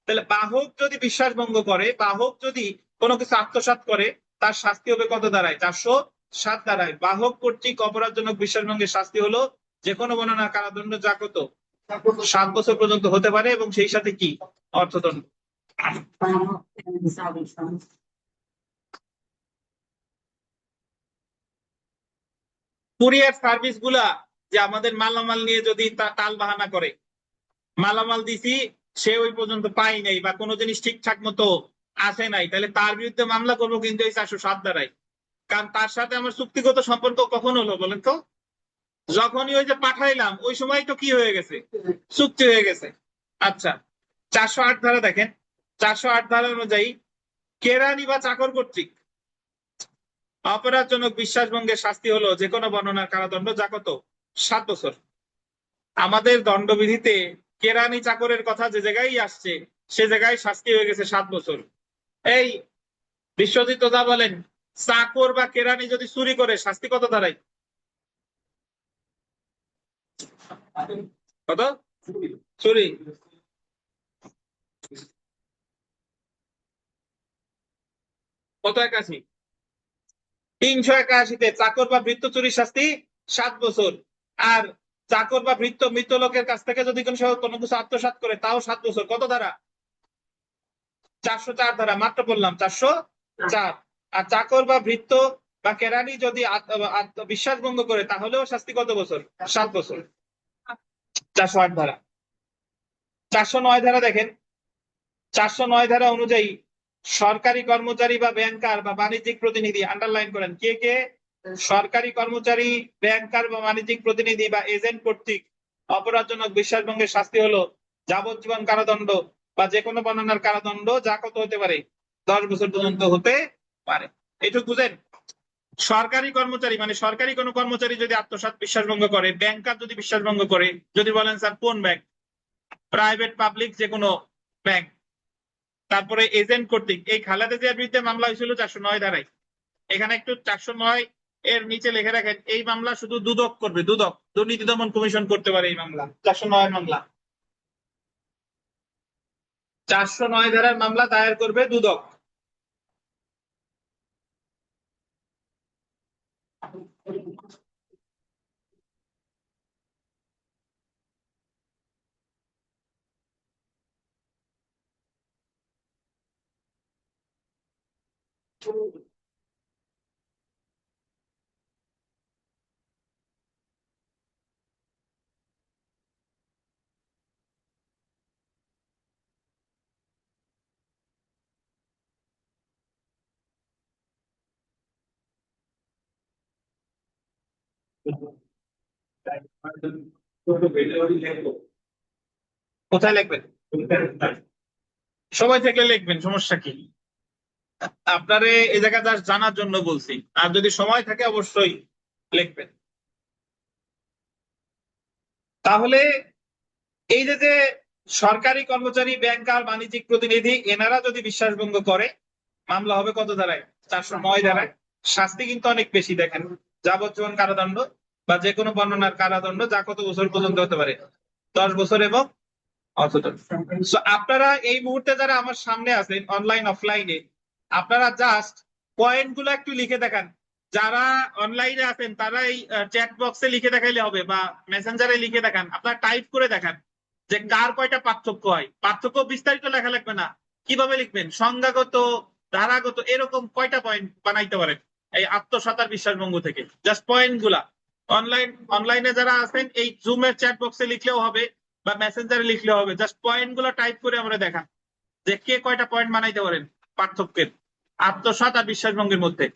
তাহলে বাহক যদি বিশ্বাসভঙ্গ করে, বাহক যদি কোনো কিছু আত্মসাৎ করে, তার শাস্তি হবে কত ধারায়? 407 ধারায়। বাহক কর্তৃক অপরাধজনক বিশ্বাসভঙ্গের শাস্তি হলো যে কোনো বর্ণনা কারাদণ্ড, যা কত 7 বছর পর্যন্ত হতে পারে, এবং সেই সাথে কি অর্থদণ্ড। কুরিয়ার সার্ভিস গুলা যে আমাদের মালামাল নিয়ে যদি টাল বাহানা করে, মালামাল দিছি সে ওই পর্যন্ত পাই নাই বা কোনো জিনিস ঠিকঠাক মতো আসে নাই, তাহলে তার বিরুদ্ধে মামলা করবো কিন্তু এই 407 ধারায়। কারণ তার সাথে আমার চুক্তিগত সম্পর্ক কখন হলো বলেন তো? যখনই ওই যে পাঠাইলাম ওই সময় তো কি হয়ে গেছে, চুক্তি হয়ে গেছে। আচ্ছা 408 ধারা দেখেন। 408 ধারা অনুযায়ী কেরানি বা চাকর কর্তৃক অপরাধজনক বিশ্বাসভঙ্গের শাস্তি হলো যে কোনো বর্ণনার কারাদণ্ড, যা কত 7 বছর। আমাদের দণ্ডবিধিতে কেরানি চাকরের কথা যে জায়গায় আসছে সে জায়গায় শাস্তি হয়ে গেছে 7 বছর। এই বিশ্বজিৎ যা বলেন, চাকর বা কেরানি যদি চুরি করে শাস্তি কত দাঁড়ায়? কত? চুরি কত? 81। 381-তে চাকর বা ভৃত্য চুরির শাস্তি 7 বছর। আর চাকর বা ভৃত্য মৃত লোকের কাছ থেকে যদি কোনো কিছু আত্মসাৎ করে তাও 7 বছর। কত ধারা? 404 ধারা। মাত্র বললাম 404। আর চাকর বা ভৃত্য বা কেরানি যদি বিশ্বাসভঙ্গ করে তাহলেও শাস্তি কত বছর? 7 বছর। 408 ধারা। 409 ধারা দেখেন। 409 ধারা অনুযায়ী সরকারি কর্মচারী বা ব্যাংকার বা বাণিজ্যিক প্রতিনিধি, আন্ডারলাইন করেন, কে কে সরকারি কর্মচারী, ব্যাংকার বা বাণিজ্যিক প্রতিনিধি বা এজেন্ট কর্তৃক অপরাধজনক বিশ্বাসভঙ্গের শাস্তি হলো যাবজ্জীবন কারাদণ্ড বা যে কোনো বর্ণনার কারাদণ্ড, যা কত হতে পারে? 10 বছর পর্যন্ত হতে পারে। এটুকু বুঝেন? সরকারি কর্মচারী মানে সরকারি কোনো কর্মচারী যদি আত্মসাৎ বিশ্বাসভঙ্গ করে, ব্যাংকার যদি বিশ্বাসভঙ্গ করে, যদি বলেন স্যার কোন ব্যাংক, প্রাইভেট পাবলিক যে কোনো ব্যাংক, তারপরে এজেন্ট কর্তৃক। এই খালেদা জিয়ার বিরুদ্ধে মামলা হয়েছিল 409 ধারায়। এখানে একটু 409 এর নিচে লিখে রাখেন, এই মামলা শুধু দুদক করবে, দুদক, দুর্নীতি দমন কমিশন করতে পারে এই মামলা। 409 মামলা, 409 ধারার মামলা দায়ের করবে দুদক। কোথায় লিখবেন? সময় থাকলে লিখবেন, সমস্যা কি? আপনারে এই জায়গা জানার জন্য বলছি, আর যদি সময় থাকে অবশ্যই লিখবেন। তাহলে এই যে সরকারি কর্মচারী, ব্যাংকার, বাণিজ্যিক প্রতিনিধি, এনারা যদি বিশ্বাসভঙ্গ করে মামলা হবে কত ধারায়? 409 ধারায়। শাস্তি কিন্তু অনেক বেশি, দেখেন, যাবজ্জীবন কারাদণ্ড বা যে কোনো বর্ণনার কারাদণ্ড, যা কত বছর পর্যন্ত হতে পারে? 10 বছর এবং অর্থদণ্ড। আপনারা এই মুহূর্তে যারা আমার সামনে আছেন অনলাইন অফলাইনে, আপনারা জাস্ট পয়েন্ট গুলো একটু লিখে দেখান। যারা অনলাইনে আছেন তারা এই চ্যাট বক্সে লিখে দেখাইলে হবে বা মেসেঞ্জারে লিখে দেখান, আপনারা টাইপ করে দেখান যে কার কয়টা পার্থক্য হয়। পার্থক্য বিস্তারিত লেখা লাগবে না, কিভাবে লিখবেন, সংজ্ঞাগত, ধারাগত, এরকম কয়টা পয়েন্ট বানাইতে পারেন এই আত্মসৎ আর বিশ্বাসভঙ্গ থেকে। জাস্ট পয়েন্ট গুলা অনলাইনে যারা আছেন এই জুমের চ্যাট বক্সে লিখলেও হবে বা মেসেঞ্জারে লিখলেও হবে, জাস্ট পয়েন্ট গুলা টাইপ করে আমরা দেখান যে কে কয়টা পয়েন্ট বানাইতে পারেন পার্থক্যের আত্মসৎ আর বিশ্বাসভঙ্গের মধ্যে।